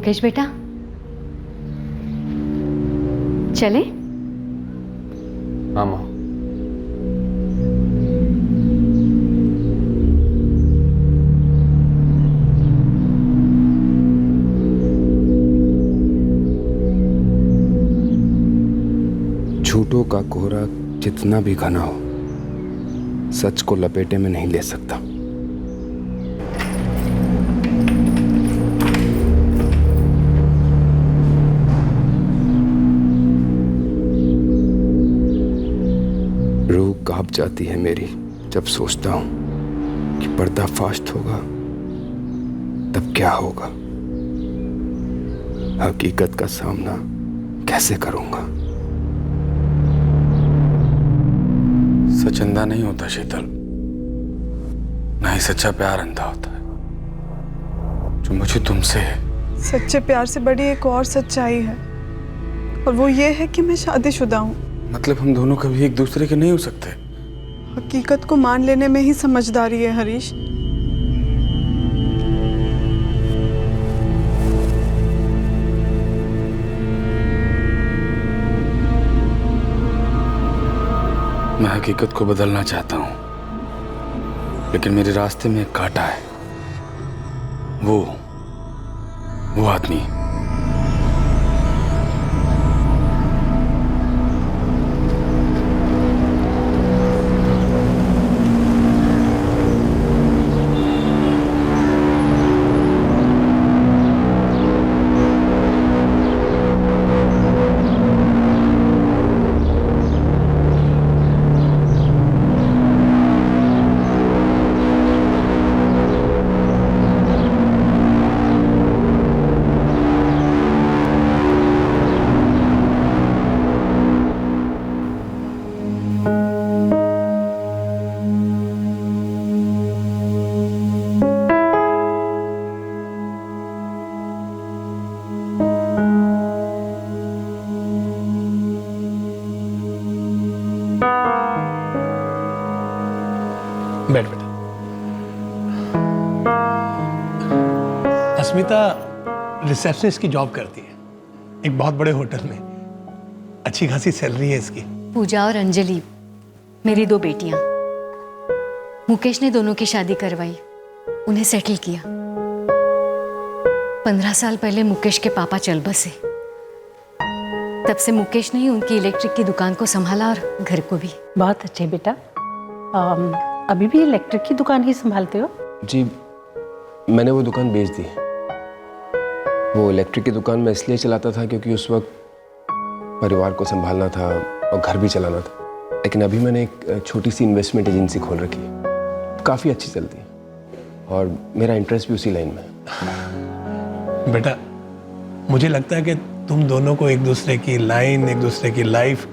मुकेश बेटा, चले? हाँ माँ। झूठों का कोहरा जितना भी घना हो, सच को लपेटे में नहीं ले सकता। रूह कांप जाती है मेरी जब सोचता हूं कि पर्दाफाश होगा तब क्या होगा, हकीकत का सामना कैसे करूंगा। सच अंधा नहीं होता शीतल, ना ही सच्चा प्यार अंधा होता है। जो मुझे तुमसे है, सच्चे प्यार से बड़ी एक और सच्चाई है, और वो ये है कि मैं शादीशुदा हूँ। मतलब हम दोनों कभी एक दूसरे के नहीं हो सकते? हकीकत को मान लेने में ही समझदारी है हरीश। मैं हकीकत को बदलना चाहता हूं, लेकिन मेरे रास्ते में एक कांटा है। वो आदमी। बैठ बेटा। अस्मिता रिसेप्शनिस्ट की जॉब करती है एक बहुत बड़े होटल में। अच्छी खासी सैलरी है इसकी। पूजा और अंजलि मेरी 2 बेटियां। मुकेश ने दोनों की शादी करवाई, उन्हें सेटल किया। 15 साल पहले मुकेश के पापा चल बसे। तब से मुकेश ने ही उनकी इलेक्ट्रिक की दुकान को संभाला और घर को भी। बहुत अच्छे बेटा। अभी भी इलेक्ट्रिक की दुकान ही संभालते हो? जी, मैंने वो दुकान बेच दी। वो इलेक्ट्रिक की दुकान मैं इसलिए चलाता था क्योंकि उस वक्त परिवार को संभालना था और घर भी चलाना था। लेकिन अभी मैंने एक छोटी सी इन्वेस्टमेंट एजेंसी खोल रखी है, काफ़ी अच्छी चलती है और मेरा इंटरेस्ट भी उसी लाइन में है। बेटा मुझे लगता है कि तुम दोनों को एक दूसरे की लाइन, एक दूसरे की लाइफ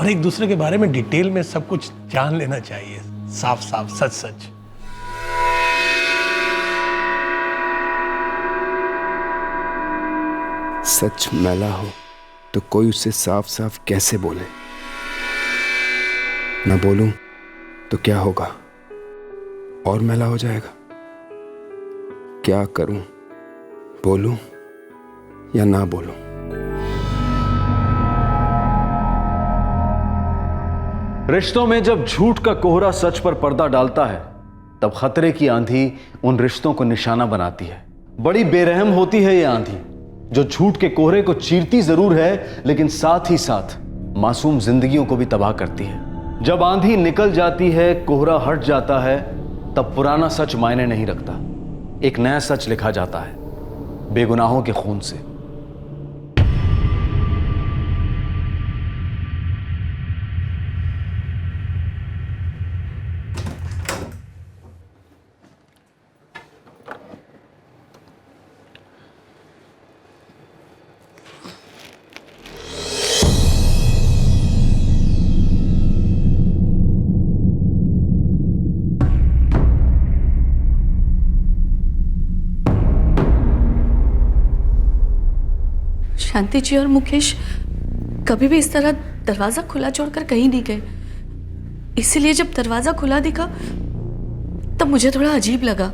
और एक दूसरे के बारे में डिटेल में सब कुछ जान लेना चाहिए, साफ साफ सच सच। सच मैला हो तो कोई उसे साफ साफ कैसे बोले? ना बोलूं तो क्या होगा, और मैला हो जाएगा। क्या करूं, बोलूं या ना बोलूं? रिश्तों में जब झूठ का कोहरा सच पर पर्दा डालता है, तब खतरे की आंधी उन रिश्तों को निशाना बनाती है। बड़ी बेरहम होती है ये आंधी, जो झूठ के कोहरे को चीरती जरूर है, लेकिन साथ ही साथ मासूम जिंदगियों को भी तबाह करती है। जब आंधी निकल जाती है, कोहरा हट जाता है, तब पुराना सच मायने नहीं रखता। एक नया सच लिखा जाता है, बेगुनाहों के खून से। शांति जी और मुकेश कभी भी इस तरह दरवाजा खुला छोड़कर कहीं नहीं गए, इसीलिए जब दरवाजा खुला दिखा तब मुझे थोड़ा अजीब लगा।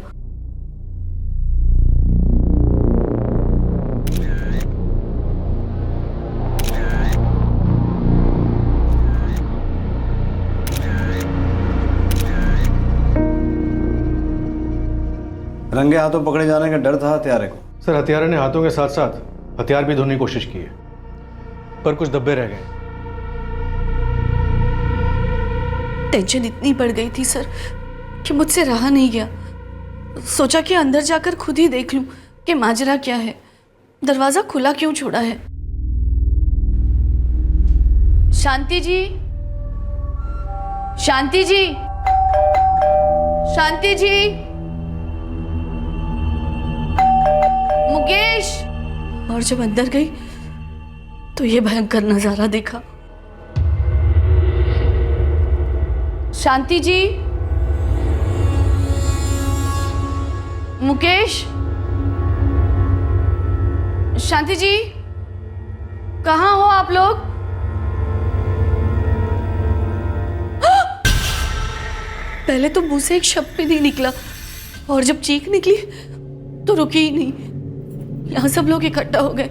रंगे हाथों पकड़े जाने का डर था हत्यारे को? सर हत्यारे ने हाथों के साथ साथ हथियार भी धोने की कोशिश की है, पर कुछ धब्बे रह गए। टेंशन इतनी बढ़ गई थी सर कि मुझसे रहा नहीं गया। सोचा कि अंदर जाकर खुद ही देख लूं कि माजरा क्या है, दरवाजा खुला क्यों छोड़ा है। शांति जी, शांति जी, शांति जी, मुकेश। और जब अंदर गई तो ये भयंकर नजारा देखा। शांति जी, मुकेश, शांति जी, कहाँ हो आप लोग? पहले तो मुंह से एक शब्द भी नहीं निकला और जब चीख निकली तो रुकी ही नहीं। यहाँ सब लोग इकट्ठा हो गए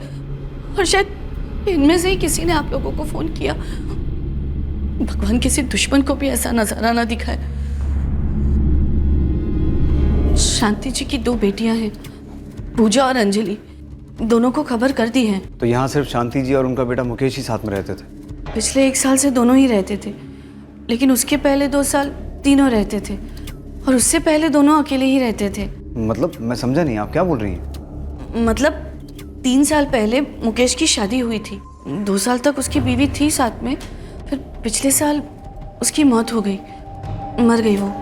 और शायद इनमें से ही किसी ने आप लोगों को फोन किया। भगवान किसी दुश्मन को भी ऐसा नजारा ना दिखाए। शांति जी की 2 बेटियां हैं, पूजा और अंजलि, दोनों को खबर कर दी है। तो यहाँ सिर्फ शांति जी और उनका बेटा मुकेश ही साथ में रहते थे? पिछले 1 साल से दोनों ही रहते थे, लेकिन उसके पहले 2 साल तीनों रहते थे और उससे पहले दोनों अकेले ही रहते थे। मतलब मैं समझा नहीं, आप क्या बोल रही हैं? मतलब 3 साल पहले मुकेश की शादी हुई थी, 2 साल तक उसकी बीवी थी साथ में, फिर पिछले साल उसकी मौत हो गई, मर गई वो।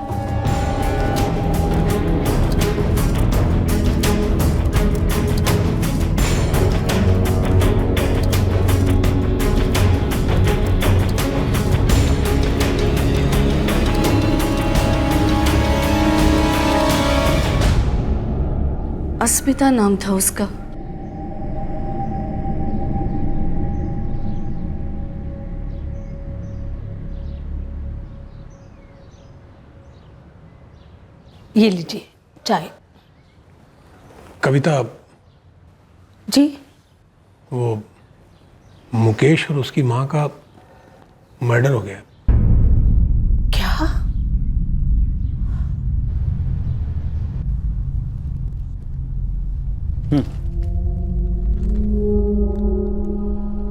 अस्मिता नाम था उसका। ये लीजिए चाय। कविता, जी? वो मुकेश और उसकी माँ का मर्डर हो गया। क्या?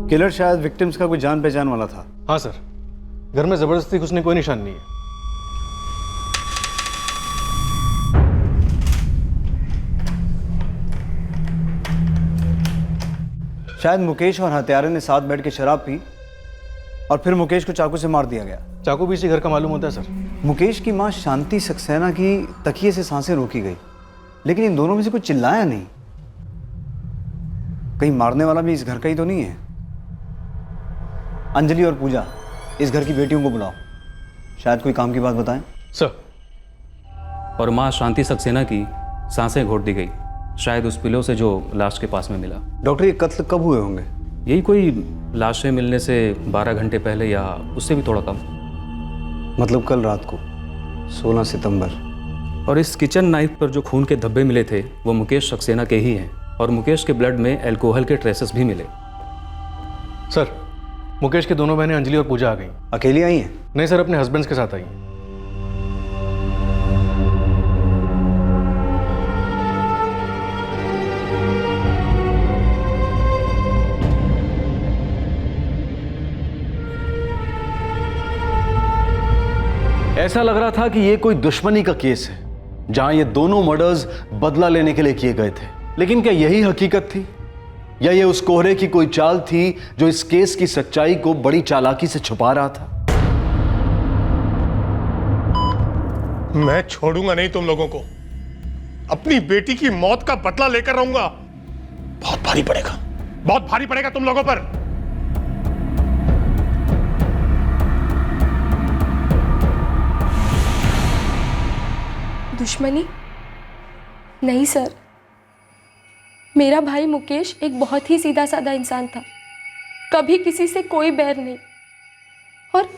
किलर शायद विक्टिम्स का कोई जान पहचान वाला था। हाँ सर, घर में जबरदस्ती घुसने कोई निशान नहीं है। शायद मुकेश और हत्यारे ने साथ बैठ के शराब पी और फिर मुकेश को चाकू से मार दिया गया। चाकू भी इसी घर का मालूम होता है सर। मुकेश की मां शांति सक्सेना की तकिए से सांसें रोकी गई, लेकिन इन दोनों में से कुछ चिल्लाया नहीं। कहीं मारने वाला भी इस घर का ही तो नहीं है? अंजलि और पूजा, इस घर की बेटियों को बुलाओ, शायद कोई काम की बात बताएं। सर। और माँ शांति सक्सेना की सांसें घोट दी गई, शायद उस पिलो से जो लाश के पास में मिला। डॉक्टर, ये कत्ल कब हुए होंगे? यही कोई लाशें मिलने से 12 घंटे पहले या उससे भी थोड़ा कम। मतलब कल रात को 16 सितंबर। और इस किचन नाइफ पर जो खून के धब्बे मिले थे वो मुकेश सक्सेना के ही हैं और मुकेश के ब्लड में अल्कोहल के ट्रेसेस भी मिले। सर, मुकेश के दोनों बहनें अंजलि और पूजा आ गई। अकेली आई हैं? नहीं सर, अपने हस्बैंड्स के साथ आई हैं। ऐसा लग रहा था कि ये कोई दुश्मनी का केस है जहां ये दोनों मर्डर्स बदला लेने के लिए किए गए थे। लेकिन क्या यही हकीकत थी या ये उस कोहरे की कोई चाल थी जो इस केस की सच्चाई को बड़ी चालाकी से छुपा रहा था? मैं छोड़ूंगा नहीं तुम लोगों को। अपनी बेटी की मौत का बदला लेकर रहूंगा। बहुत भारी पड़ेगा, बहुत भारी पड़ेगा तुम लोगों पर। दुश्मनी? नहीं सर, मेरा भाई मुकेश एक बहुत ही सीधा साधा इंसान था, कभी किसी से कोई बैर नहीं। और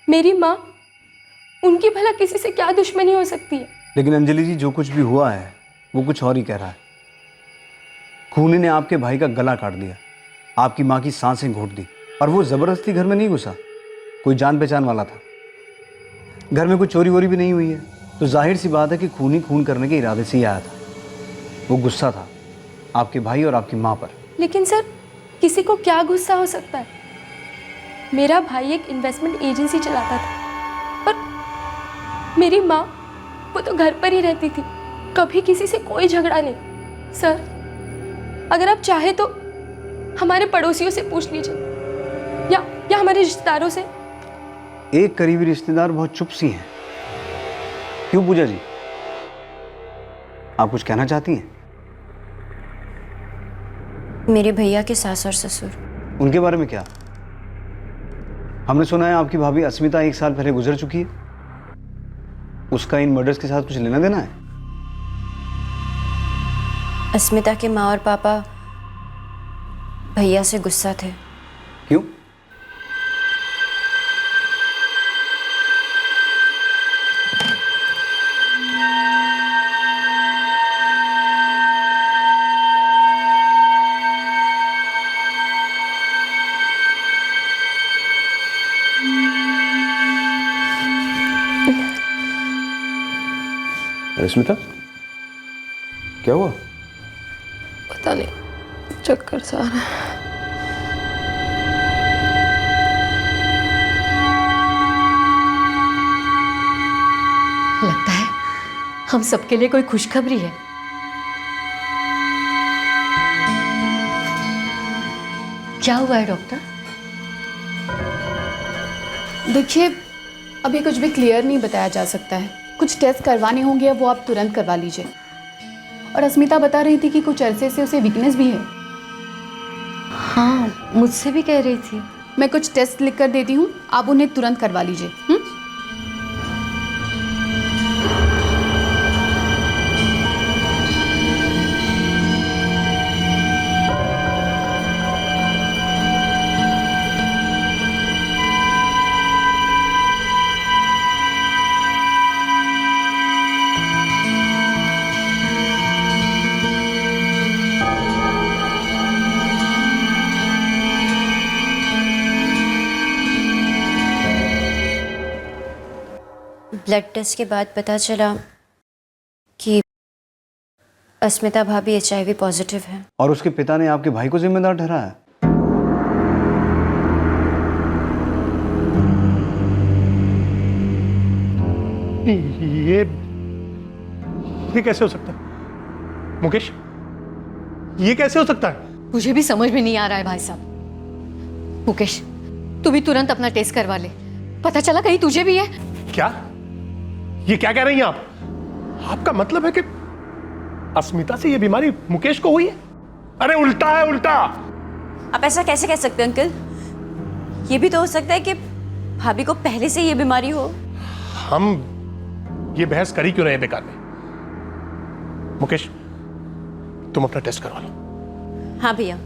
मेरी माँ, उनकी भला किसी से क्या दुश्मनी हो सकती है? लेकिन अंजलि जी, जो कुछ भी हुआ है वो कुछ और ही कह रहा है। खूनी ने आपके भाई का गला काट दिया, आपकी माँ की सांसें घोट दी, और वो जबरदस्ती घर में नहीं घुसा, कोई जान पहचान वाला था। घर में कोई चोरी वोरी भी नहीं हुई है, तो जाहिर सी बात है कि खूनी खून करने के इरादे से ही आया था। वो गुस्सा था आपके भाई और आपकी माँ पर। लेकिन सर, किसी को क्या गुस्सा हो सकता है? मेरा भाई एक इन्वेस्टमेंट एजेंसी चलाता था और मेरी माँ, वो तो घर पर ही रहती थी, कभी किसी से कोई झगड़ा नहीं। सर, अगर आप चाहे तो हमारे पड़ोसियों से पूछ लीजिए या हमारे रिश्तेदारों से। एक करीबी रिश्तेदार बहुत चुप सी हैं। क्यों पूजा जी, आप कुछ कहना चाहती हैं? मेरे भैया के सास और ससुर। उनके बारे में क्या? हमने सुना है आपकी भाभी अस्मिता 1 साल पहले गुजर चुकी है। उसका इन मर्डर्स के साथ कुछ लेना देना है? अस्मिता के माँ और पापा भैया से गुस्सा थे। क्यों? अस्मिता, क्या हुआ? पता नहीं, चक्कर सा आ रहा है। लगता है हम सबके लिए कोई खुशखबरी है। क्या हुआ है डॉक्टर? देखिए, अभी कुछ भी क्लियर नहीं बताया जा सकता है। कुछ टेस्ट करवाने होंगे, वो आप तुरंत करवा लीजिए। और अस्मिता बता रही थी कि कुछ अरसे से उसे वीकनेस भी है। हाँ, मुझसे भी कह रही थी। मैं कुछ टेस्ट लिख कर देती हूँ, आप उन्हें तुरंत करवा लीजिए। ब्लड टेस्ट के बाद पता चला कि अस्मिता भाभी HIV पॉजिटिव है। और उसके पिता ने आपके भाई को जिम्मेदार ठहराया? ये कैसे हो सकता है मुकेश? ये कैसे हो सकता है? मुझे भी समझ में नहीं आ रहा है भाई साहब। मुकेश, तू भी तुरंत अपना टेस्ट करवा ले। पता चला कहीं तुझे भी है। क्या? ये क्या कह रही हैं आप? आपका मतलब है कि अस्मिता से ये बीमारी मुकेश को हुई है? अरे उल्टा है, उल्टा। आप ऐसा कैसे कह सकते हैं अंकल? ये भी तो हो सकता है कि भाभी को पहले से ये बीमारी हो। हम ये बहस कर ही क्यों रहे बेकार में? मुकेश, तुम अपना टेस्ट करवा लो। हाँ भैया,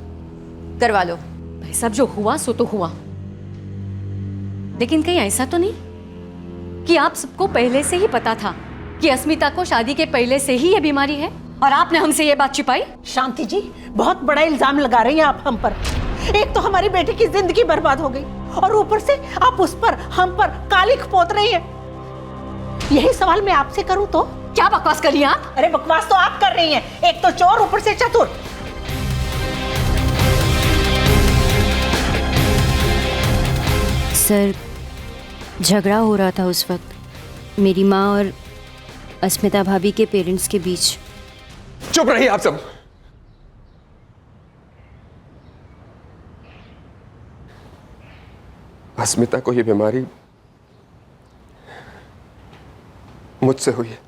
करवा लो। भाई साहब, जो हुआ सो तो हुआ, लेकिन कहीं ऐसा तो नहीं कि आप सबको पहले से ही पता था कि अस्मिता को शादी के पहले से ही ये बीमारी है और आपने हमसे ये बात छिपाई? शांति जी, बहुत बड़ा इल्जाम लगा रही हैं आप हम पर। एक तो हमारी बेटी की जिंदगी बर्बाद हो गई और ऊपर से आप उस पर, हम पर कालिख पोत रही हैं। यही सवाल मैं आपसे करूं तो? क्या बकवास कर रही हैं आप? अरे बकवास तो आप कर रही हैं, एक तो चोर ऊपर से चतुर। सर, झगड़ा हो रहा था उस वक्त मेरी माँ और अस्मिता भाभी के पेरेंट्स के बीच। चुप रहिए आप सब। अस्मिता को यह बीमारी मुझसे हुई है।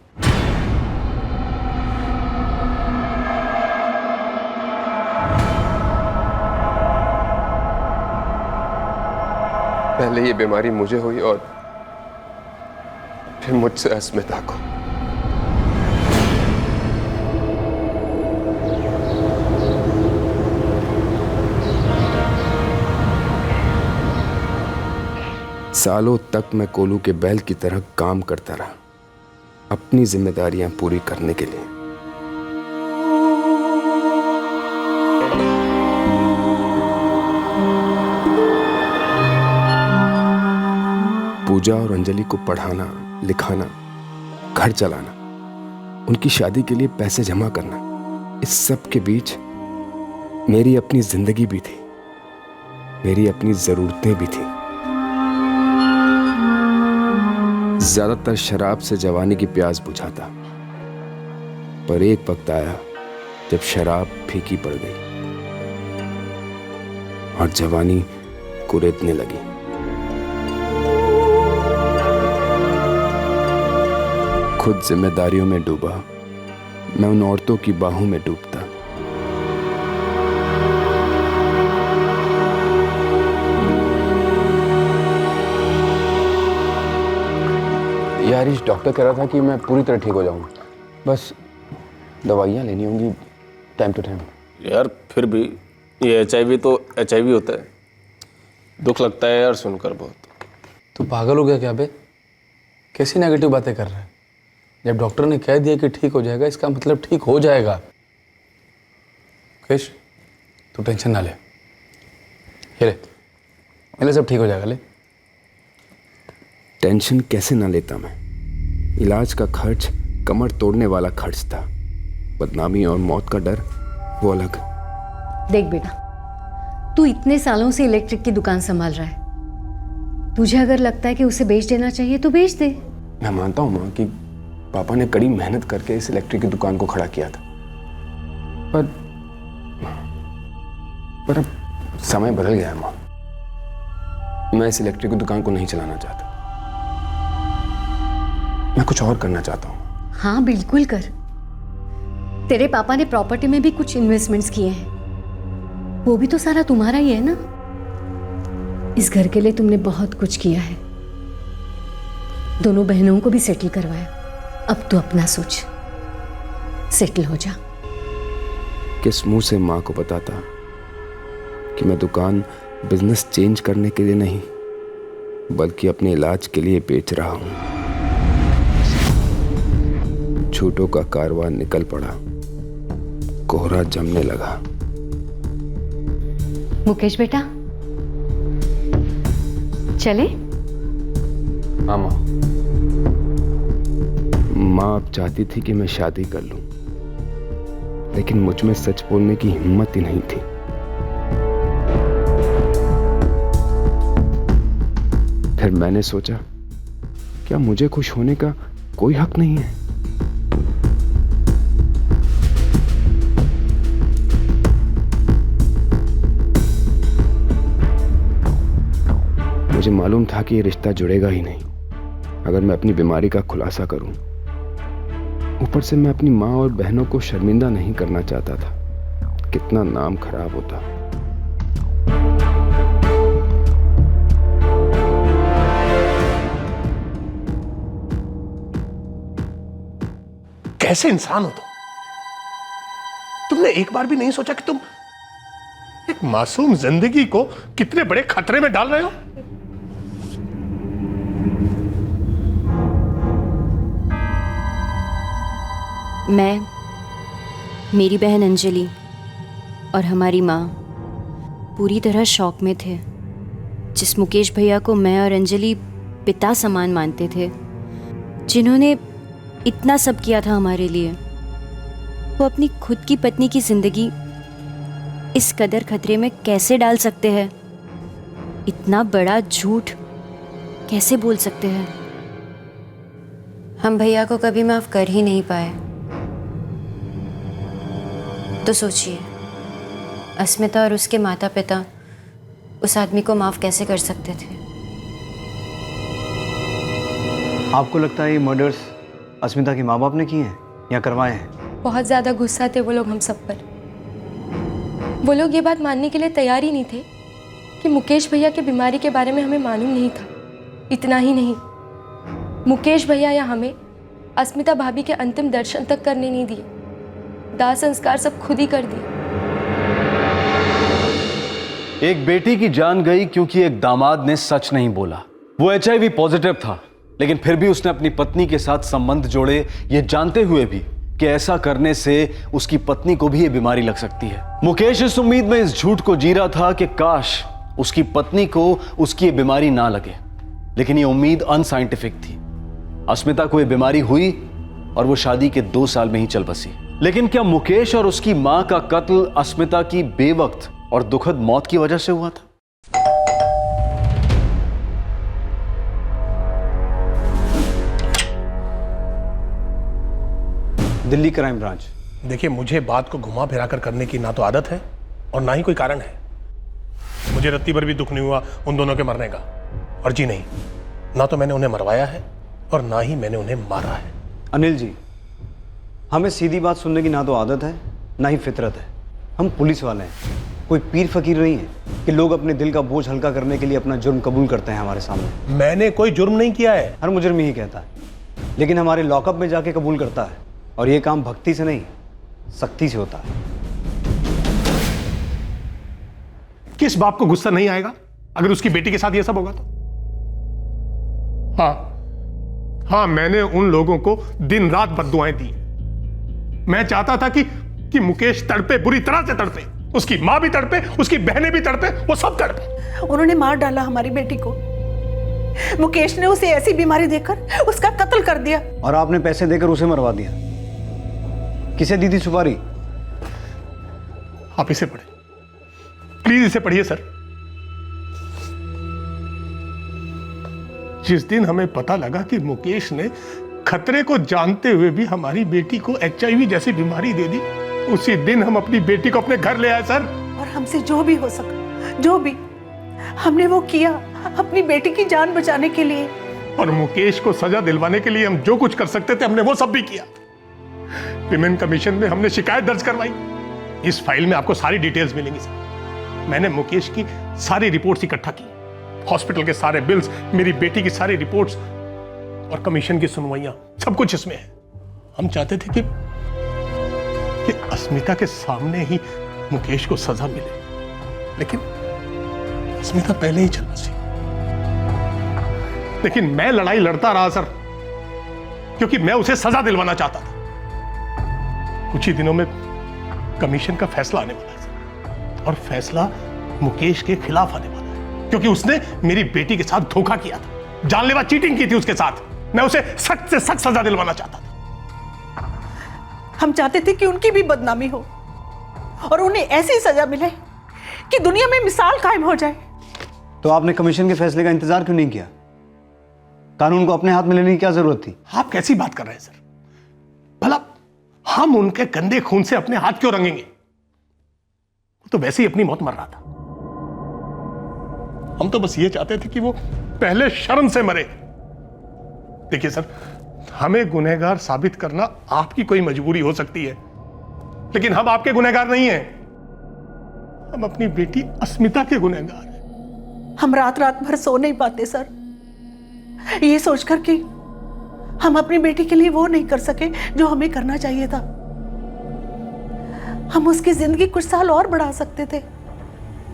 पहले ये बीमारी मुझे हुई और फिर मुझसे अस्मिता को। सालों तक मैं कोलू के बैल की तरह काम करता रहा, अपनी जिम्मेदारियां पूरी करने के लिए। पूजा और अंजलि को पढ़ाना, लिखाना, घर चलाना, उनकी शादी के लिए पैसे जमा करना, इस सब के बीच मेरी अपनी जिंदगी भी थी, मेरी अपनी जरूरतें भी थी। ज्यादातर शराब से जवानी की प्यास बुझाता, पर एक वक्त आया जब शराब फीकी पड़ गई और जवानी कुरेदने लगी। खुद जिम्मेदारियों में डूबा, मैं उन औरतों की बाहों में डूबता। यार इस डॉक्टर कह रहा था कि मैं पूरी तरह ठीक हो जाऊंगा, बस दवाइयाँ लेनी होंगी टाइम टू टाइम। यार फिर भी ये HIV तो HIV होता है। दुख लगता है यार सुनकर बहुत। तू पागल हो गया क्या बे? कैसी नेगेटिव बातें कर रहा है? जब डॉक्टर ने कह दिया कि ठीक हो जाएगा, इसका मतलब ठीक हो जाएगा। मुकेश, तू टेंशन ना ले, ये ले सब ठीक हो जाएगा। ले। टेंशन कैसे ना लेता मैं? इलाज का खर्च कमर तोड़ने वाला खर्च था, बदनामी और मौत का डर वो अलग। देख बेटा, तू इतने सालों से इलेक्ट्रिक की दुकान संभाल रहा है, तुझे अगर लगता है कि उसे बेच देना चाहिए तो बेच दे। मैं मानता हूँ माँ कि पापा ने कड़ी मेहनत करके इस इलेक्ट्रिक की दुकान को खड़ा किया था, पर अब समय बदल गया है माँ। मैं इस इलेक्ट्रिक की दुकान को नहीं चलाना चाहता, मैं कुछ और करना चाहता हूँ। हाँ बिल्कुल कर। तेरे पापा ने प्रॉपर्टी में भी कुछ इन्वेस्टमेंट्स किए हैं, वो भी तो सारा तुम्हारा ही है ना। इस घर के लिए तुमने बहुत कुछ किया है, दोनों बहनों को भी सेटल करवाया। अब तू अपना सोच, सेटल हो जा। किस मुंह से माँ को बताता कि मैं दुकान बिजनेस चेंज करने के लिए नहीं बल्कि अपने इलाज के लिए बेच रहा हूं। झूठों का कारवां निकल पड़ा, कोहरा जमने लगा। मुकेश बेटा चले? हाँ माँ। माँ अब चाहती थी कि मैं शादी कर लूं, लेकिन मुझ में सच बोलने की हिम्मत ही नहीं थी। फिर मैंने सोचा, क्या मुझे खुश होने का कोई हक नहीं है? मुझे मालूम था कि ये रिश्ता जुड़ेगा ही नहीं अगर मैं अपनी बीमारी का खुलासा करूं। ऊपर से मैं अपनी माँ और बहनों को शर्मिंदा नहीं करना चाहता था, कितना नाम खराब होता। कैसे इंसान हो तुमने एक बार भी नहीं सोचा कि तुम एक मासूम जिंदगी को कितने बड़े खतरे में डाल रहे हो? मैं, मेरी बहन अंजलि और हमारी माँ पूरी तरह शॉक में थे। जिस मुकेश भैया को मैं और अंजलि पिता समान मानते थे, जिन्होंने इतना सब किया था हमारे लिए, वो अपनी खुद की पत्नी की जिंदगी इस कदर खतरे में कैसे डाल सकते हैं? इतना बड़ा झूठ कैसे बोल सकते हैं? हम भैया को कभी माफ कर ही नहीं पाए। तो सोचिए, अस्मिता और उसके माता पिता उस आदमी को माफ कैसे कर सकते थे? आपको लगता है ये मर्डर्स अस्मिता के माँ बाप ने किए हैं या करवाए हैं? बहुत ज़्यादा गुस्सा थे वो लोग हम सब पर। वो लोग ये बात मानने के लिए तैयार ही नहीं थे कि मुकेश भैया की बीमारी के बारे में हमें मालूम नहीं था। इतना ही नहीं, मुकेश भैया या हमें अस्मिता भाभी के अंतिम दर्शन तक करने नहीं दिए। दाह संस्कार सब खुद ही कर दिए। एक बेटी की जान गई क्योंकि एक दामाद ने सच नहीं बोला। वो HIV पॉजिटिव था, लेकिन फिर भी उसने अपनी पत्नी के साथ संबंध जोड़े, ये जानते हुए भी कि ऐसा करने से उसकी पत्नी को भी ये बीमारी लग सकती है। मुकेश इस उम्मीद में इस झूठ को जी रहा था कि काश उसकी पत्नी को उसकी ये बीमारी ना लगे, लेकिन ये उम्मीद अनसाइंटिफिक थी। अस्मिता को ये बीमारी हुई और वो शादी के 2 साल में ही चल बसी। लेकिन क्या मुकेश और उसकी मां का कत्ल अस्मिता की बेवक्त और दुखद मौत की वजह से हुआ था? Delhi crime branch. देखिए, मुझे बात को घुमा फिरा कर करने की ना तो आदत है और ना ही कोई कारण है। मुझे रत्ती भर भी दुख नहीं हुआ उन दोनों के मरने का। और जी नहीं, ना तो मैंने उन्हें मरवाया है और ना ही मैंने उन्हें मारा है। अनिल जी, हमें सीधी बात सुनने की ना तो आदत है ना ही फितरत है। हम पुलिस वाले हैं, कोई पीर फकीर नहीं है कि लोग अपने दिल का बोझ हल्का करने के लिए अपना जुर्म कबूल करते हैं हमारे सामने। मैंने कोई जुर्म नहीं किया है। हर मुजरिम यही कहता है, लेकिन हमारे लॉकअप में जाके कबूल करता है। और ये काम भक्ति से नहीं, सख्ती से होता है। किस बाप को गुस्सा नहीं आएगा अगर उसकी बेटी के साथ यह सब होगा तो? हाँ, मैंने उन लोगों को दिन रात बद्दुआएं दी। मैं चाहता था कि मुकेश तड़पे, बुरी तरह से तड़पे, उसकी मां भी तड़पे, उसकी बहनें भी तड़पे, वो सब तड़पे। उन्होंने मार डाला हमारी बेटी को। मुकेश ने उसे ऐसी बीमारी देकर उसका कत्ल कर दिया। और आपने पैसे देकर उसे मरवा दिया। किसे दी थी सुपारी? आप इसे पढ़े, प्लीज इसे पढ़िए सर। जिस दिन हमें पता लगा कि मुकेश ने खतरे को जानते हुए भी हमारी बेटी को HIV जैसी बीमारी दे दी, उसी दिन हम अपनी बेटी को अपने घर ले आए सर। और हमसे जो भी हो सका, जो भी हमने वो किया अपनी बेटी की जान बचाने के लिए। और मुकेश को सजा दिलवाने के लिए हम जो कुछ कर सकते थे हमने वो सब भी किया। विमेन कमीशन में हमने शिकायत दर्ज करवाई। इस फाइल में आपको सारी डिटेल्स मिलेंगी सर। मैंने मुकेश की सारी रिपोर्ट्स इकट्ठा की, हॉस्पिटल के सारे बिल्स, मेरी बेटी की सारी रिपोर्ट्स और कमीशन की सुनवाइयां, सब कुछ इसमें है। हम चाहते थे कि अस्मिता के सामने ही मुकेश को सजा मिले, लेकिन अस्मिता पहले ही चल बसी। लेकिन मैं लड़ाई लड़ता रहा सर, क्योंकि मैं उसे सजा दिलवाना चाहता था। कुछ ही दिनों में कमीशन का फैसला आने वाला है सर, और फैसला मुकेश के खिलाफ आने वाला है, क्योंकि उसने मेरी बेटी के साथ धोखा किया था, जानलेवा चीटिंग की थी उसके साथ। मैं उसे सख्त से सख्त सजा दिलवाना चाहता था। हम चाहते थे कि उनकी भी बदनामी हो और उन्हें ऐसी सजा मिले कि दुनिया में मिसाल कायम हो जाए। तो आपने कमीशन के फैसले का इंतजार क्यों नहीं किया? कानून को अपने हाथ में लेने की क्या जरूरत थी? आप कैसी बात कर रहे हैं सर? भला हम उनके गंदे खून से अपने हाथ क्यों रंगेंगे? वो तो वैसे ही अपनी मौत मर रहा था। हम तो बस ये चाहते थे कि वो पहले शर्म से मरे। देखिए सर, हमें गुनहगार साबित करना आपकी कोई मजबूरी हो सकती है, लेकिन हम आपके गुनहगार नहीं हैं। हम अपनी बेटी अस्मिता के गुनहगार हैं। हम रात रात भर सो नहीं पाते सर, ये सोचकर कि हम अपनी बेटी के लिए वो नहीं कर सके जो हमें करना चाहिए था। हम उसकी जिंदगी कुछ साल और बढ़ा सकते थे।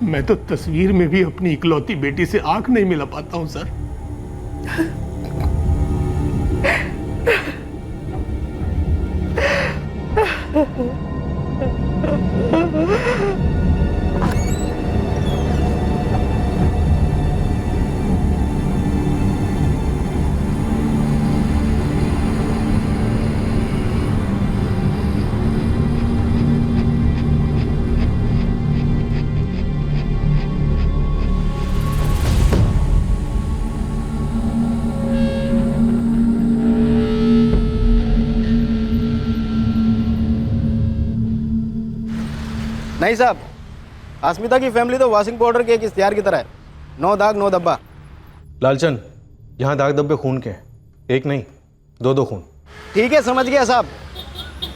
मैं तो तस्वीर में भी अपनी इकलौती बेटी से आंख नहीं मिला पाता हूं सर। नहीं साहब, अस्मिता की फैमिली तो वॉशिंग पाउडर के एक इश्तिहार की तरह है। 9 दाग 9 धब्बा। लालचंद, यहाँ दाग धब्बे खून के हैं, एक नहीं 2 खून। ठीक है, समझ गया साहब।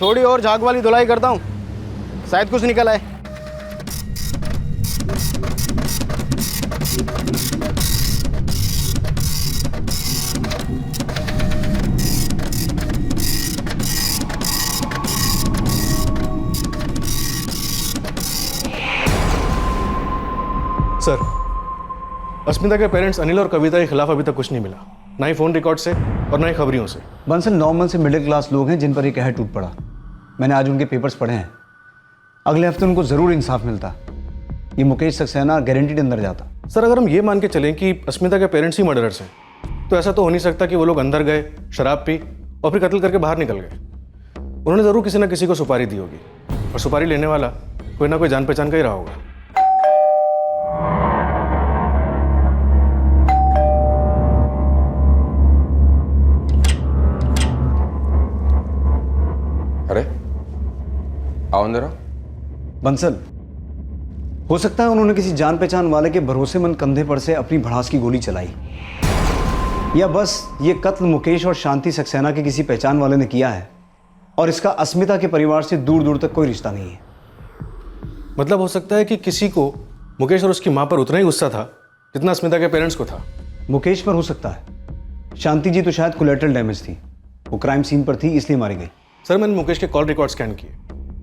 थोड़ी और झाग वाली धुलाई करता हूँ, शायद कुछ निकल आए। सर, अस्मिता के पेरेंट्स अनिल और कविता के खिलाफ अभी तक कुछ नहीं मिला, ना ही फोन रिकॉर्ड से और ना ही खबरियों से। बंसल नॉर्मल से मिडिल क्लास लोग हैं जिन पर एक कहर टूट पड़ा। मैंने आज उनके पेपर्स पढ़े हैं। अगले हफ्ते उनको जरूर इंसाफ मिलता। ये मुकेश सक्सेना गारंटीड अंदर जाता। सर, अगर हम ये मान के चलें कि अस्मिता के पेरेंट्स ही मर्डरर्स हैं, तो ऐसा तो हो नहीं सकता कि वो लोग अंदर गए, शराब पी और फिर कत्ल करके बाहर निकल गए। उन्होंने ज़रूर किसी ना किसी को सुपारी दी होगी, और सुपारी लेने वाला कोई ना कोई जान पहचान का ही रहा होगा। अरे आओ अंदर आओ। बंसल, हो सकता है उन्होंने किसी जान पहचान वाले के भरोसेमंद कंधे पर से अपनी भड़ास की गोली चलाई, या बस ये कत्ल मुकेश और शांति सक्सेना के किसी पहचान वाले ने किया है और इसका अस्मिता के परिवार से दूर दूर तक कोई रिश्ता नहीं है। मतलब हो सकता है कि किसी को मुकेश और उसकी माँ पर उतना ही गुस्सा था जितना अस्मिता के पेरेंट्स को था। मुकेश पर हो सकता है, शांति जी तो शायद कोलैटरल डैमेज थी, वो क्राइम सीन पर थी इसलिए मारी गई। सर, मैंने मुकेश के कॉल रिकॉर्ड स्कैन किए,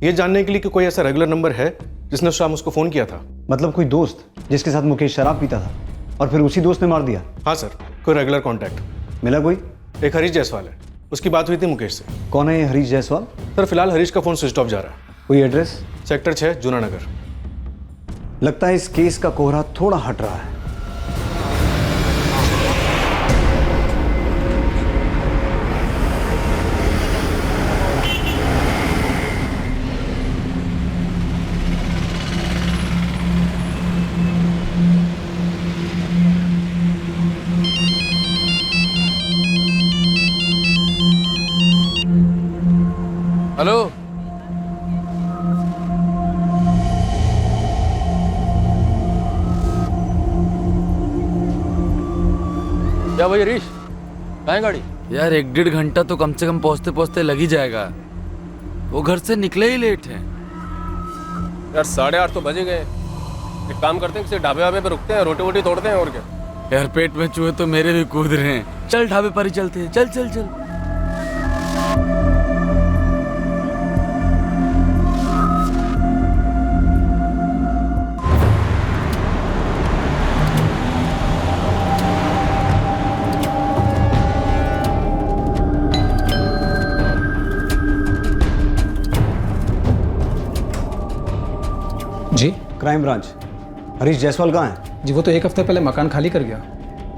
ये जानने के लिए कि कोई ऐसा रेगुलर नंबर है जिसने शाम उसको फ़ोन किया था। मतलब कोई दोस्त जिसके साथ मुकेश शराब पीता था और फिर उसी दोस्त ने मार दिया? हाँ सर, कोई रेगुलर कॉन्टैक्ट मिला कोई? एक हरीश जायसवाल है, उसकी बात हुई थी मुकेश से। कौन है ये हरीश जायसवाल? सर, फिलहाल हरीश का फ़ोन स्विच ऑफ जा रहा है। कोई एड्रेस? सेक्टर 6 जूना नगर। लगता है इस केस का कोहरा थोड़ा हट रहा है। हेलो, क्या भाई हरीश, कहाँ है गाड़ी? यार 1-1.5 घंटा तो कम से कम पहुंचते पहुंचते लग ही जाएगा। वो घर से निकले ही लेट हैं। यार 8:30 तो बजे गए। एक काम करते हैं, किसी ढाबे वाबे पे रुकते हैं, रोटी वोटी तोड़ते हैं, और क्या। यार पेट में चूहे तो मेरे भी कूद रहे हैं। चल ढाबे पर ही चलते हैं, चल चल चल। जी क्राइम ब्रांच, हरीश जायसवाल कहाँ है? जी वो तो 1 हफ्ते पहले मकान खाली कर गया।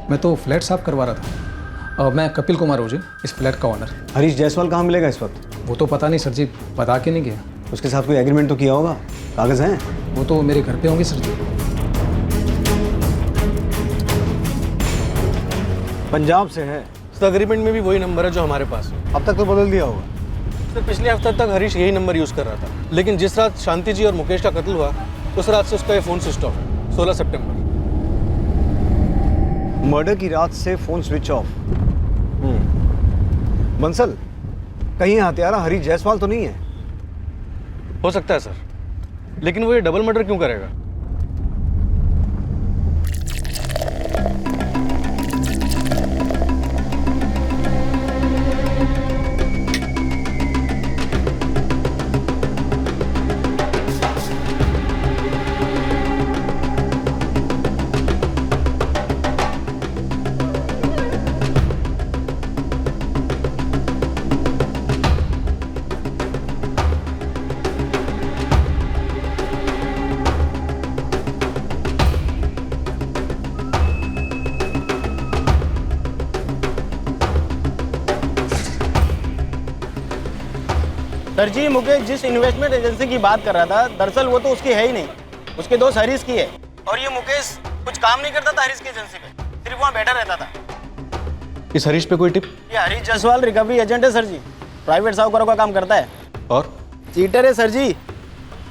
मैं तो फ्लैट साफ करवा रहा था। और मैं कपिल कुमार ओझे, इस फ्लैट का ऑनर। हरीश जायसवाल कहाँ मिलेगा इस वक्त? वो तो पता नहीं सर जी, बता के नहीं गया। उसके साथ कोई एग्रीमेंट तो किया होगा? कागज़ हैं? वो तो मेरे घर पे होंगे सर जी। पंजाब से है। इस एग्रीमेंट में भी वही नंबर है जो हमारे पास है। अब तक तो बदल दिया होगा। सर, पिछले हफ्ते तक हरीश यही नंबर यूज़ कर रहा था, लेकिन जिस रात शांति जी और मुकेश का कत्ल हुआ उस रात से उसका ये फ़ोन स्विच ऑफ है। 16 सितंबर। मर्डर की रात से फ़ोन स्विच ऑफ। बंसल, कहीं हत्यारा हरीश जायसवाल तो नहीं है? हो सकता है सर, लेकिन वो ये डबल मर्डर क्यों करेगा? सर जी, मुकेश जिस इन्वेस्टमेंट एजेंसी की बात कर रहा था, दरअसल वो तो उसकी है ही नहीं, उसके दोस्त हरीश की है। और ये मुकेश कुछ काम नहीं करता था हरीश की एजेंसी पे, सिर्फ वहाँ बैठा रहता था। इस हरीश पे कोई टिप? ये हरीश जायसवाल रिकवरी एजेंट है सर जी, प्राइवेट साहूकारों का काम करता है। और चीटर है सर जी,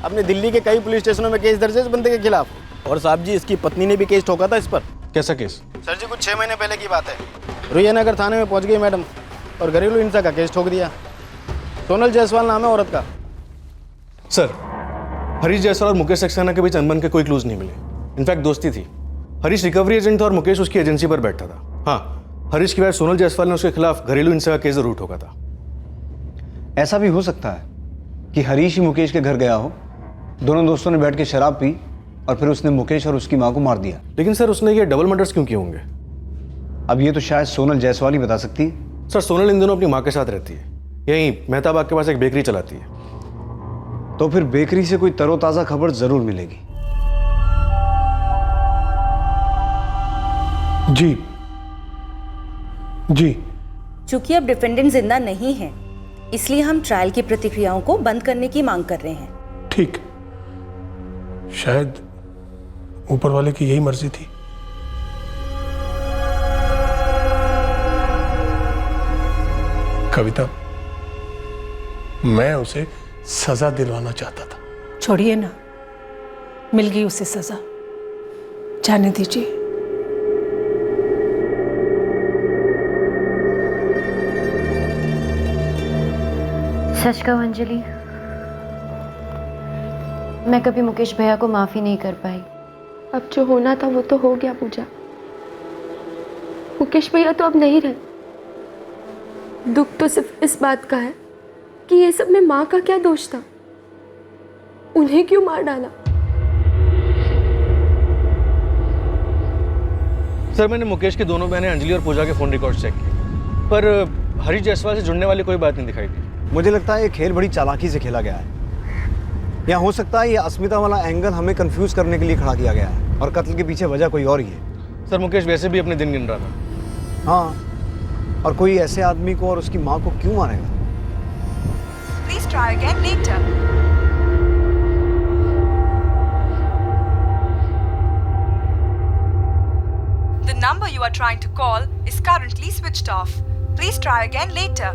अपने दिल्ली के कई पुलिस स्टेशनों में केस दर्ज है इस बंदे के खिलाफ। और साहब जी, इसकी पत्नी ने भी केस ठोका था इस पर। कैसा केस? सर जी, कुछ 6 महीने पहले की बात है। रुयनगर थाने में पहुंच गई मैडम और घरेलू हिंसा का केस ठोक दिया। सोनल जायसवाल नाम है औरत का। सर, हरीश जायसवाल और मुकेश सक्सेना के बीच अनबन के कोई क्लूज नहीं मिले। इनफैक्ट दोस्ती थी। हरीश रिकवरी एजेंट था और मुकेश उसकी एजेंसी पर बैठता था। हाँ, हरीश की वाइफ सोनल जायसवाल ने उसके खिलाफ घरेलू हिंसा का केस जरूर ठोका था। ऐसा भी हो सकता है कि हरीश ही मुकेश के घर गया हो, दोनों दोस्तों ने बैठ के शराब पी और फिर उसने मुकेश और उसकी माँ को मार दिया। लेकिन सर, उसने ये डबल मर्डर्स क्यों किए होंगे? अब ये तो शायद सोनल जायसवाल ही बता सकती है। सर, सोनल इन दोनों अपनी माँ के साथ रहती है, यहीं मेहताबाग के पास एक बेकरी चलाती है। तो फिर बेकरी से कोई तरोताज़ा खबर जरूर मिलेगी। जी जी। चूंकि अब डिफेंडेंट जिंदा नहीं है, इसलिए हम ट्रायल की प्रतिक्रियाओं को बंद करने की मांग कर रहे हैं। ठीक, शायद ऊपर वाले की यही मर्जी थी। कविता, मैं उसे सजा दिलवाना चाहता था। छोड़िए ना, मिल गई उसे सजा, जाने दीजिए। सच कहूं अंजलि, मैं कभी मुकेश भैया को माफ़ी नहीं कर पाई। अब जो होना था वो तो हो गया पूजा। मुकेश भैया तो अब नहीं रहे। दुख तो सिर्फ इस बात का है कि ये सब में माँ का क्या दोष था, उन्हें क्यों मार डाला। सर, मैंने मुकेश की दोनों बहनें अंजलि और पूजा के फ़ोन रिकॉर्ड चेक किए, पर हरीश जायसवाल से जुड़ने वाली कोई बात नहीं दिखाई दी। मुझे लगता है ये खेल बड़ी चालाकी से खेला गया है, या हो सकता है ये अस्मिता वाला एंगल हमें कंफ्यूज करने के लिए खड़ा किया गया है और कत्ल के पीछे वजह कोई और ही है। सर, मुकेश वैसे भी अपने दिन गिन रहा था। हाँ, और कोई ऐसे आदमी को और उसकी माँ को क्यों मारेगा? Please try again later. The number you are trying to call is currently switched off. Please try again later.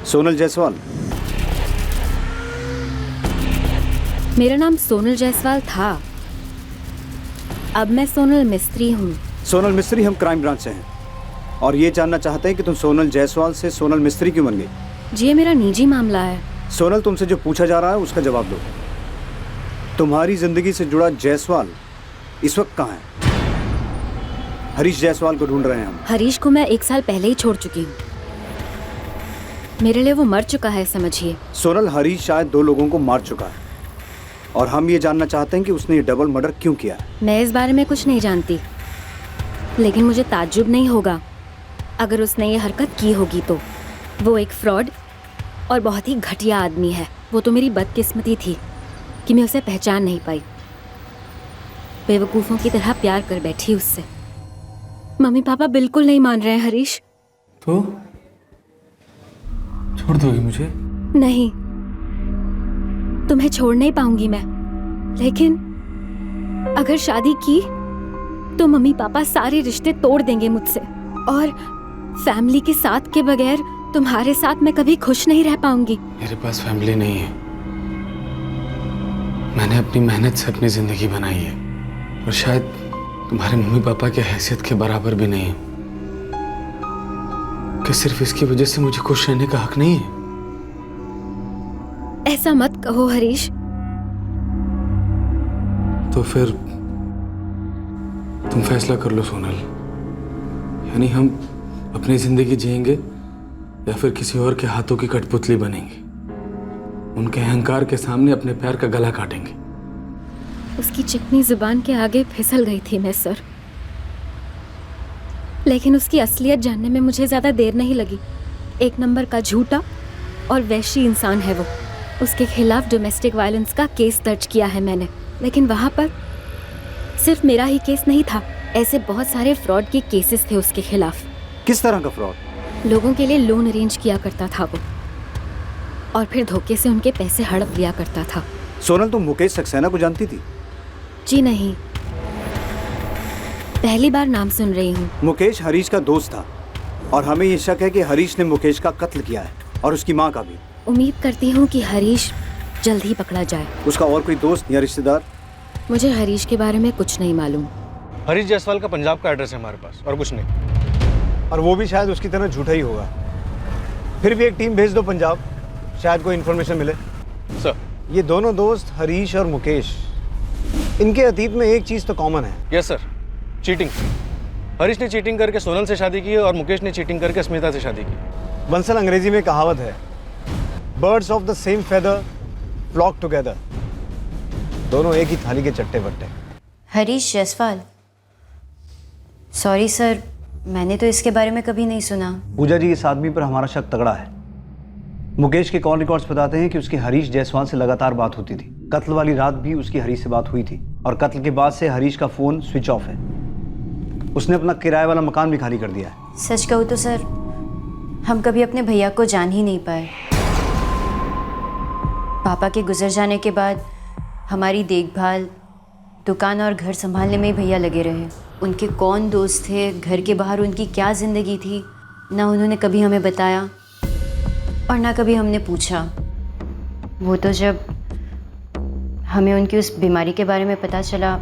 Sonal Jaiswal. मेरा नाम सोनल जायसवाल था, अब मैं सोनल मिस्त्री हूँ। सोनल मिस्त्री, हम क्राइम ब्रांच से हैं और ये जानना चाहते हैं कि तुम सोनल जायसवाल से सोनल मिस्त्री क्यों बन गई। जी, ये मेरा निजी मामला है। सोनल, तुमसे जो पूछा जा रहा है उसका जवाब दो। तुम्हारी जिंदगी से जुड़ा जायसवाल इस वक्त कहाँ है? हरीश जायसवाल को ढूंढ रहे हैं हम। हरीश को मैं 1 साल पहले ही छोड़ चुकी हूँ। मेरे लिए वो मर चुका है, समझिए। सोनल, हरीश शायद 2 लोगों को मार चुका है और हम ये जानना चाहते हैं कि उसने ये डबल मर्डर क्यों किया है। मैं इस बारे में कुछ नहीं जानती, लेकिन मुझे ताज्जुब नहीं होगा अगर उसने ये हरकत की होगी तो। वो एक फ्रॉड और बहुत ही घटिया आदमी है। वो तो मेरी बदकिस्मती थी कि मैं उसे पहचान नहीं पाई। बेवकूफ़ों की तरह प्यार कर बैठी उससे। मम्मी पापा बिल्कुल नहीं मान रहे हैं हरीश। तो छोड़ दोगी मुझे? नहीं, तुम्हें छोड़ नहीं पाऊंगी मैं, लेकिन अगर शादी की तो मम्मी पापा सारे रिश्ते तोड़ देंगे मुझसे, और फैमिली के साथ के बगैर तुम्हारे साथ मैं कभी खुश नहीं रह पाऊंगी। मेरे पास फैमिली नहीं है। मैंने अपनी मेहनत से अपनी जिंदगी बनाई है और शायद तुम्हारे मम्मी पापा की हैसियत के बराबर भी नहीं है कि सिर्फ इसकी वजह से मुझे खुश रहने का हक नहीं है। ऐसा मत कहो हरीश। तो फिर तुम फैसला कर लो सोनल, यानी हम अपनी जिंदगी जिएंगे या फिर किसी और के हाथों की कठपुतली बनेंगे, उनके अहंकार के सामने अपने पैर का गला काटेंगे। उसकी चिकनी जुबान के आगे फिसल गई थी मैं सर, लेकिन उसकी असलियत जानने में मुझे ज़्यादा देर नहीं लगी। 1 नंबर का झूठा और वैशी इंसान है वो। उसके खिलाफ डोमेस्टिक वायलेंस का केस दर्ज किया है मैंने, लेकिन वहाँ पर सिर्फ मेरा ही केस नहीं था, ऐसे बहुत सारे फ्रॉड के केसेस थे उसके खिलाफ। किस तरह का फ्रॉड? लोगों के लिए लोन अरेंज किया करता था वो, और फिर धोखे से उनके पैसे हड़प लिया करता था। सोनल, तुम मुकेश सक्सेना को जानती थी? जी नहीं, पहली बार नाम सुन रही हूँ। मुकेश हरीश का दोस्त था और हमें ये शक है कि हरीश ने मुकेश का कत्ल किया है और उसकी माँ का भी। उम्मीद करती हूँ कि हरीश जल्द ही पकड़ा जाए। उसका और कोई दोस्त या रिश्तेदार? मुझे हरीश के बारे में कुछ नहीं मालूम। हरीश जायसवाल का पंजाब का एड्रेस है हमारे पास, और कुछ नहीं। और वो भी शायद उसकी तरह झूठा ही होगा। फिर भी एक टीम भेज दो पंजाब, शायद कोई इन्फॉर्मेशन मिले। सर, ये दोनों दोस्त हरीश और मुकेश, इनके अतीत में एक चीज़ तो कॉमन है। Yes sir, cheating. हरीश ने चीटिंग करके सोनल से शादी की और मुकेश ने चीटिंग करके अस्मिता से शादी की। बंसल, अंग्रेजी में कहावत है, birds of the same feather flock together. दोनों एक ही थाली के चट्टे बट्टे। हरीश जायसवाल, सॉरी सर, मैंने तो इसके बारे में कभी नहीं सुना। पूजा जी, इस आदमी पर हमारा शक तगड़ा है। मुकेश के कॉल रिकॉर्ड्स बताते हैं कि उसकी हरीश जायसवाल से लगातार बात होती थी। कत्ल वाली रात भी उसकी हरीश से बात हुई थी और कत्ल के बाद से हरीश का फ़ोन स्विच ऑफ है। उसने अपना किराए वाला मकान भी खाली कर दिया है। सच कहूँ तो सर, हम कभी अपने भैया को जान ही नहीं पाए। पापा के गुजर जाने के बाद हमारी देखभाल, दुकान और घर संभालने में ही भैया लगे रहे। उनके कौन दोस्त थे, घर के बाहर उनकी क्या ज़िंदगी थी, ना उन्होंने कभी हमें बताया और ना कभी हमने पूछा। वो तो जब हमें उनकी उस बीमारी के बारे में पता चला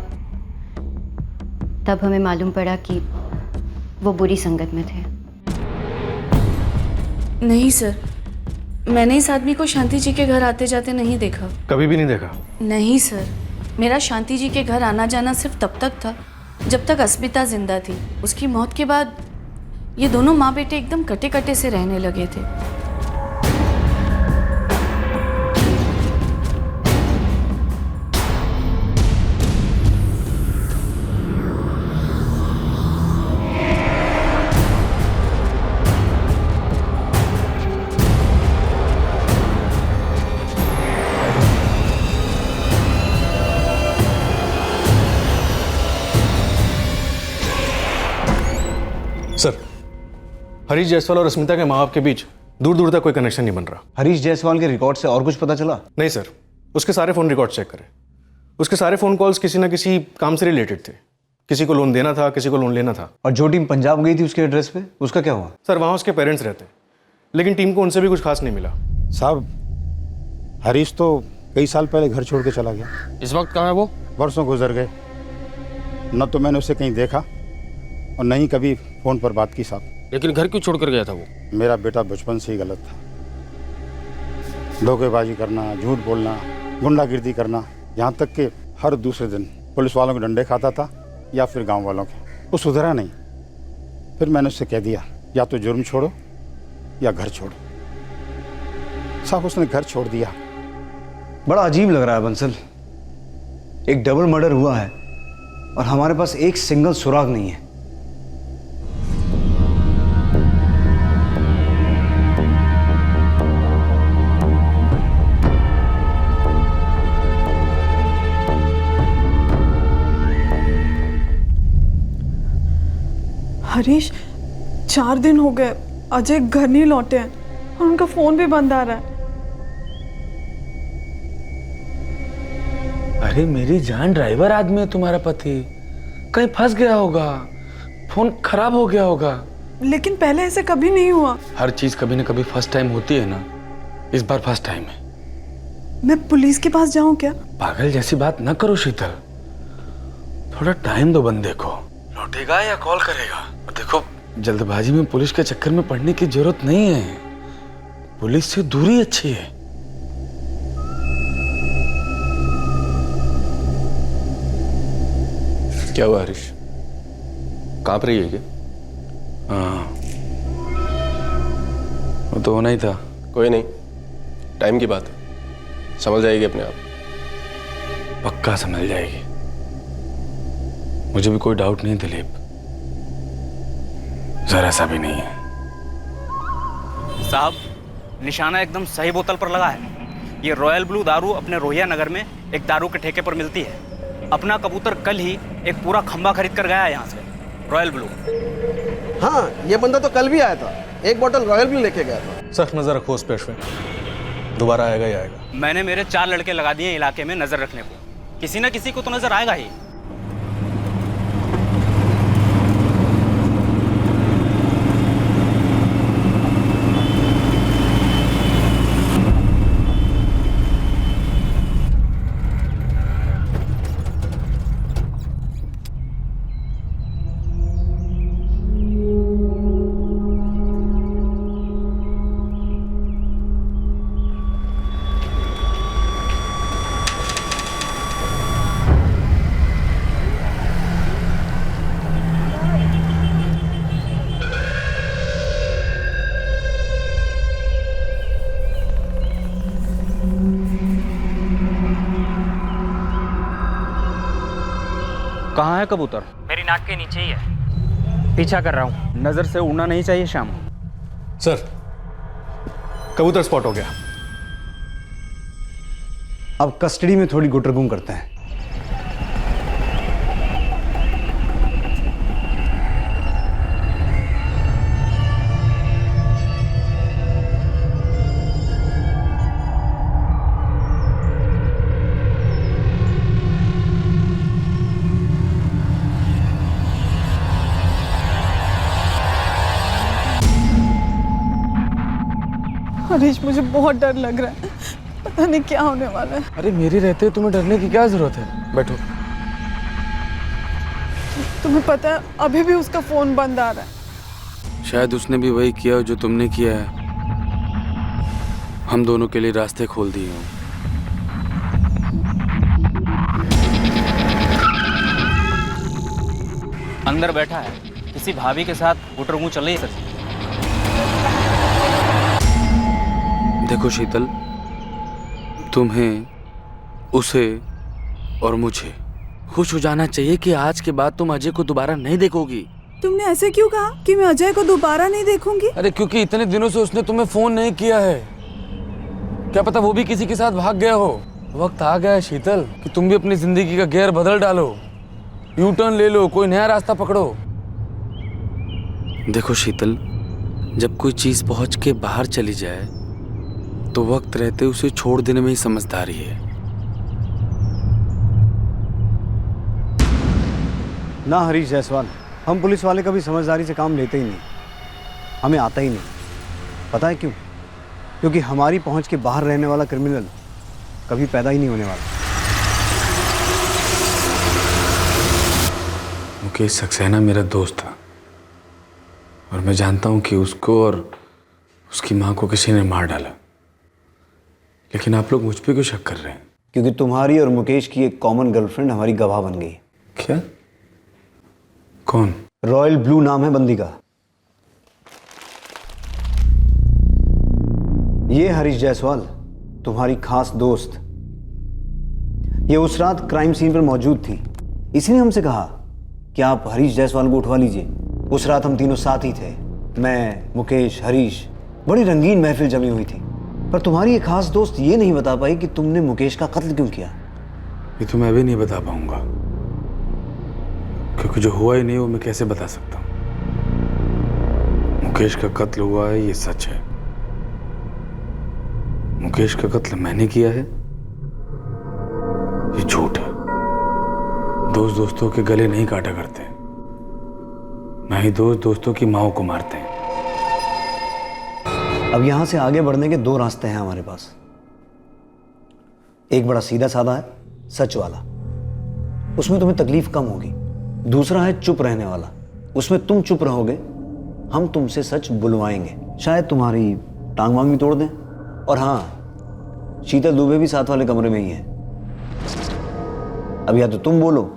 तब हमें मालूम पड़ा कि वो बुरी संगत में थे। नहीं सर, मैंने इस आदमी को शांति जी के घर आते जाते नहीं देखा। कभी भी नहीं देखा? नहीं सर, मेरा शांति जी के घर आना जाना सिर्फ तब तक था जब तक अस्मिता जिंदा थी। उसकी मौत के बाद ये दोनों माँ बेटे एकदम कटे कटे से रहने लगे थे। सर, हरीश जायसवाल और अस्मिता के माँ बाप के बीच दूर दूर तक कोई कनेक्शन नहीं बन रहा। हरीश जायसवाल के रिकॉर्ड से और कुछ पता चला? नहीं सर, उसके सारे फ़ोन रिकॉर्ड चेक करें। उसके सारे फ़ोन कॉल्स किसी ना किसी काम से रिलेटेड थे। किसी को लोन देना था, किसी को लोन लेना था। और जो टीम पंजाब गई थी उसके एड्रेस पे, उसका क्या हुआ? सर, वहाँ उसके पेरेंट्स रहते, लेकिन टीम को उनसे भी कुछ खास नहीं मिला। साहब, हरीश तो कई साल पहले घर छोड़ के चला गया। इस वक्त कहाँ है वो? वर्षों गुजर गए, न तो मैंने उसे कहीं देखा और न ही कभी फ़ोन पर बात की साहब। लेकिन घर क्यों छोड़ कर गया था वो? मेरा बेटा बचपन से ही गलत था। धोखेबाजी करना, झूठ बोलना, गुंडागिर्दी करना, यहाँ तक कि हर दूसरे दिन पुलिस वालों के डंडे खाता था या फिर गांव वालों के। वो सुधरा नहीं। फिर मैंने उससे कह दिया, या तो जुर्म छोड़ो या घर छोड़ो। साहब, उसने घर छोड़ दिया। बड़ा अजीब लग रहा है बंसल। एक डबल मर्डर हुआ है और हमारे पास एक सिंगल सुराग नहीं है। हरीश, 4 दिन हो गए अजय घर नहीं लौटे हैं और उनका फोन भी बंद आ रहा है। अरे मेरी जान, ड्राइवर आदमी है तुम्हारा पति, कहीं फंस गया होगा, फोन खराब हो गया होगा। लेकिन पहले ऐसे कभी नहीं हुआ। हर चीज कभी ना कभी फर्स्ट टाइम होती है ना, इस बार फर्स्ट टाइम है। मैं पुलिस के पास जाऊं क्या? पागल जैसी बात न करो शीतल, थोड़ा टाइम दो बंदे को, लौटेगा या कॉल करेगा। और देखो, जल्दबाजी में पुलिस के चक्कर में पड़ने की जरूरत नहीं है, पुलिस से दूरी अच्छी है। क्या हुआ हरीश, कांप रही है क्या? हाँ, वो तो होना ही था। कोई नहीं, टाइम की बात है, संभल जाएगी अपने आप। पक्का संभल जाएगी, मुझे भी कोई डाउट नहीं दिलीप, जरा सा भी नहीं है। साहब, निशाना एकदम सही बोतल पर लगा है। ये रॉयल ब्लू दारू अपने रोहिया नगर में एक दारू के ठेके पर मिलती है। अपना कबूतर कल ही एक पूरा खंबा खरीद कर गया है यहाँ से, रॉयल ब्लू। हाँ, ये बंदा तो कल भी आया था, एक बोतल रॉयल ब्लू लेके गया था। सख्त नजर रखो उस पेश में, दोबारा आएगा ही आएगा। मैंने मेरे 4 लड़के लगा दिए इलाके में नजर रखने को, किसी न किसी को तो नजर आएगा ही। कहाँ है कबूतर? मेरी नाक के नीचे ही है। पीछा कर रहा हूँ, नजर से उड़ना नहीं चाहिए श्याम। सर, कबूतर स्पॉट हो गया। अब कस्टडी में थोड़ी गुटरगुम करते हैं। हरीश, मुझे बहुत डर लग रहा है, पता नहीं क्या होने वाला है। अरे मेरे रहते तुम्हें डरने की क्या जरूरत है? बैठो। तुम्हें पता है अभी भी उसका फोन बंद आ रहा है। शायद उसने भी वही किया जो तुमने किया है। हम दोनों के लिए रास्ते खोल दिए हो। अंदर बैठा है, किसी भाभी के साथ गुटरगू चल रही है सर। देखो शीतल, तुम्हें, उसे और मुझे खुश हो जाना चाहिए कि आज के बाद तुम अजय को दोबारा नहीं देखोगी। तुमने ऐसे क्यों कहा कि मैं अजय को दोबारा नहीं देखूंगी? अरे क्योंकि इतने दिनों से उसने तुम्हें फोन नहीं किया है। क्या पता वो भी किसी के साथ भाग गया हो। वक्त आ गया है शीतल कि तुम भी अपनी जिंदगी का गियर बदल डालो, यू टर्न ले लो, कोई नया रास्ता पकड़ो। देखो शीतल, जब कोई चीज पहुंच के बाहर चली जाए तो वक्त रहते उसे छोड़ देने में ही समझदारी है। ना हरीश जायसवाल, हम पुलिस वाले कभी समझदारी से काम लेते ही नहीं, हमें आता ही नहीं। पता है क्यों? क्योंकि हमारी पहुंच के बाहर रहने वाला क्रिमिनल कभी पैदा ही नहीं होने वाला। मुकेश सक्सेना मेरा दोस्त था और मैं जानता हूं कि उसको और उसकी मां को किसी ने मार डाला, लेकिन आप लोग मुझ पे क्यों शक कर रहे हैं? क्योंकि तुम्हारी और मुकेश की एक कॉमन गर्लफ्रेंड हमारी गवाह बन गई। क्या? कौन? रॉयल ब्लू नाम है बंदी का। ये हरीश जायसवाल, तुम्हारी खास दोस्त। ये उस रात क्राइम सीन पर मौजूद थी, इसने हमसे कहा कि आप हरीश जायसवाल को उठवा लीजिए। उस रात हम तीनों साथ ही थे, मैं, मुकेश, हरीश। बड़ी रंगीन महफिल जमी हुई थी, पर तुम्हारी एक खास दोस्त ये नहीं बता पाई कि तुमने मुकेश का कत्ल क्यों किया। ये तो मैं भी नहीं बता पाऊंगा, क्योंकि जो हुआ ही नहीं वो मैं कैसे बता सकता हूं। मुकेश का कत्ल हुआ है, ये सच है। मुकेश का कत्ल मैंने किया है, ये झूठ है। दोस्त दोस्तों के गले नहीं काटा करते, ना ही दोस्त दोस्तों की माओ को मारते हैं। अब यहां से आगे बढ़ने के दो रास्ते हैं हमारे पास। एक बड़ा सीधा साधा है, सच वाला, उसमें तुम्हें तकलीफ कम होगी। दूसरा है चुप रहने वाला, उसमें तुम चुप रहोगे, हम तुमसे सच बुलवाएंगे। शायद तुम्हारी टांग वांग भी तोड़ दें। और हाँ, शीतल दुबे भी साथ वाले कमरे में ही है। अब या तो तुम बोलो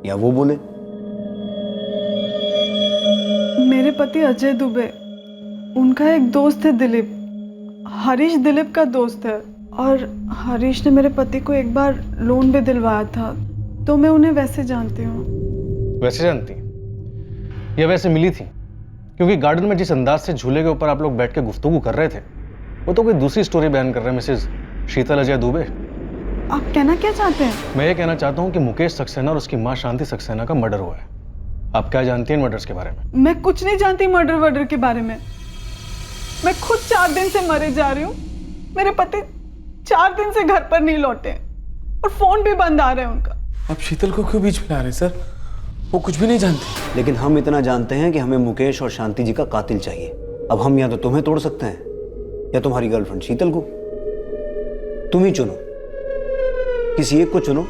या वो बोले। मेरे पति अजय दुबे, उनका एक दोस्त है दिलीप, हरीश दिलीप का दोस्त है। और हरीश ने मेरे पति को एक बार लोन भी दिलवाया था, तो मैं उन्हें वैसे जानती हूँ। वैसे जानती? या वैसे मिली थी? क्योंकि गार्डन में जिस अंदाज से झूले के ऊपर आप लोग बैठ के गुफ्तगू कर रहे थे, वो तो कोई दूसरी स्टोरी बयान कर रहे हैं मिसेज शीतल अजय दुबे। आप कहना क्या चाहते हैं? मैं ये कहना चाहता हूँ कि मुकेश सक्सेना और उसकी माँ शांति सक्सेना का मर्डर हुआ है। आप क्या जानती हैं मर्डर्स के बारे में? मैं कुछ नहीं जानती मर्डर के बारे में। मैं खुद 4 दिन से मरे जा रही हूँ। मेरे पति 4 दिन से घर पर नहीं लौटे और फोन भी बंद आ रहा है उनका। आप शीतल को क्यों बीच में ला रहे हैं सर? वो कुछ भी नहीं जानती। लेकिन हम इतना जानते हैं कि हमें मुकेश और शांति जी का कातिल चाहिए। अब हम या तो तुम्हें तोड़ सकते हैं या तुम्हारी गर्लफ्रेंड शीतल को। तुम ही चुनो, किसी एक को चुनो,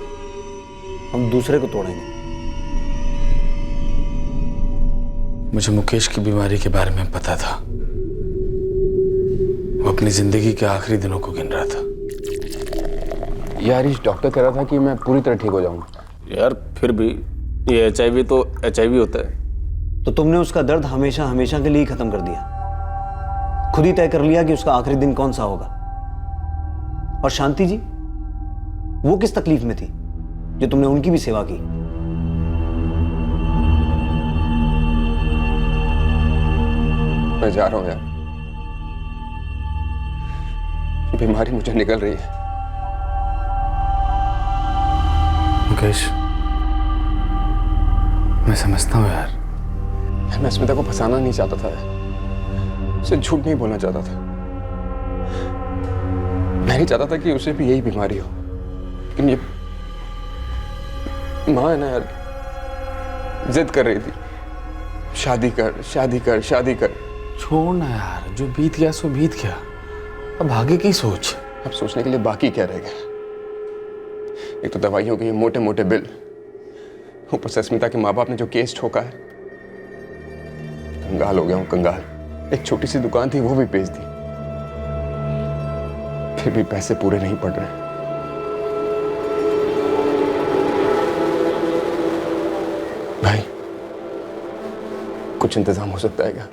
हम दूसरे को तोड़ेंगे। मुझे मुकेश की बीमारी के बारे में पता था। वो अपनी जिंदगी के आखिरी दिनों को गिन रहा था। यार इस डॉक्टर कह रहा था कि मैं पूरी तरह ठीक हो जाऊंगा। यार फिर भी ये HIV तो HIV होता है। तो तुमने उसका दर्द हमेशा हमेशा के लिए खत्म कर दिया, खुद ही तय कर लिया कि उसका आखिरी दिन कौन सा होगा। और शांति जी, वो किस तकलीफ में थी जो तुमने उनकी भी सेवा की? मैं जा रहा हूं यार। बीमारी मुझे निकल रही है। मुकेश, मैं समझता हूँ यार। मैं स्मिता को फंसाना नहीं चाहता था, उसे झूठ नहीं बोलना चाहता था। मैं नहीं चाहता था कि उसे भी यही बीमारी हो, लेकिन ये माँ है ना यार, जिद कर रही थी, शादी कर शादी कर शादी कर। छोड़ ना यार, जो बीत गया सो बीत गया, अब आगे की सोच। अब सोचने के लिए बाकी क्या रह गया? एक तो दवाइयों के मोटे मोटे बिल, ऊपर से स्मिता के माँ बाप ने जो केस ठोका है। कंगाल हो गया हूं, कंगाल। एक छोटी सी दुकान थी वो भी बेच दी, फिर भी पैसे पूरे नहीं पड़ रहे। भाई कुछ इंतजाम हो सकता है क्या?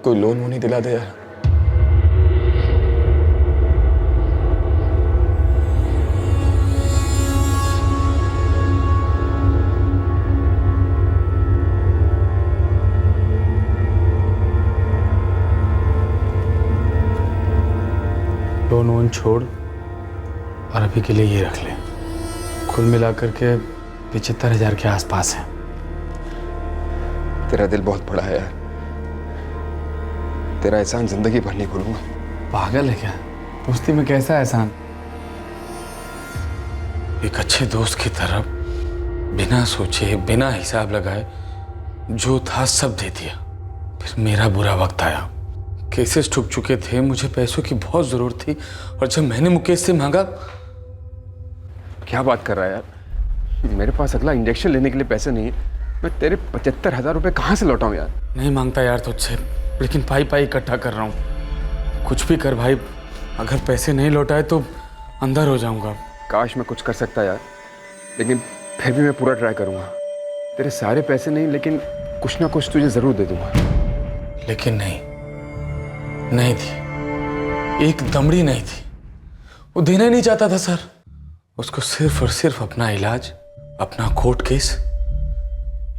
कोई लोन वोन नहीं दिला दे यार। लोन वोन छोड़ और अभी के लिए ये रख ले। कुल मिलाकर के 75,000 के आसपास है। तेरा दिल बहुत बड़ा है यार, तेरा एहसान जिंदगी भर नहीं भूलूंगा। पागल है क्या? दोस्ती में कैसा एहसान? एक अच्छे दोस्त की तरह बिना सोचे बिना हिसाब लगाए जो था सब दे दिया। फिर मेरा बुरा वक्त आया, केसेस ठुक चुके थे, मुझे पैसों की बहुत जरूरत थी, और जब मैंने मुकेश से मांगा। क्या बात कर रहा है यार? मेरे पास अगला इंजेक्शन लेने के लिए पैसे नहीं है। मैं तेरे 75,000 रुपए कहाँ से लौटाऊं यार? नहीं मांगता यार तुझसे, लेकिन पाई पाई इकट्ठा कर रहा हूँ। कुछ भी कर भाई, अगर पैसे नहीं लौटाए तो अंदर हो जाऊंगा। काश मैं कुछ कर सकता यार, लेकिन फिर भी मैं पूरा ट्राई करूंगा। तेरे सारे पैसे नहीं, लेकिन कुछ ना कुछ तुझे जरूर दे दूंगा। लेकिन नहीं थी, एक दमड़ी नहीं थी। वो देना ही नहीं चाहता था सर। उसको सिर्फ और सिर्फ अपना इलाज, अपना कोर्ट केस,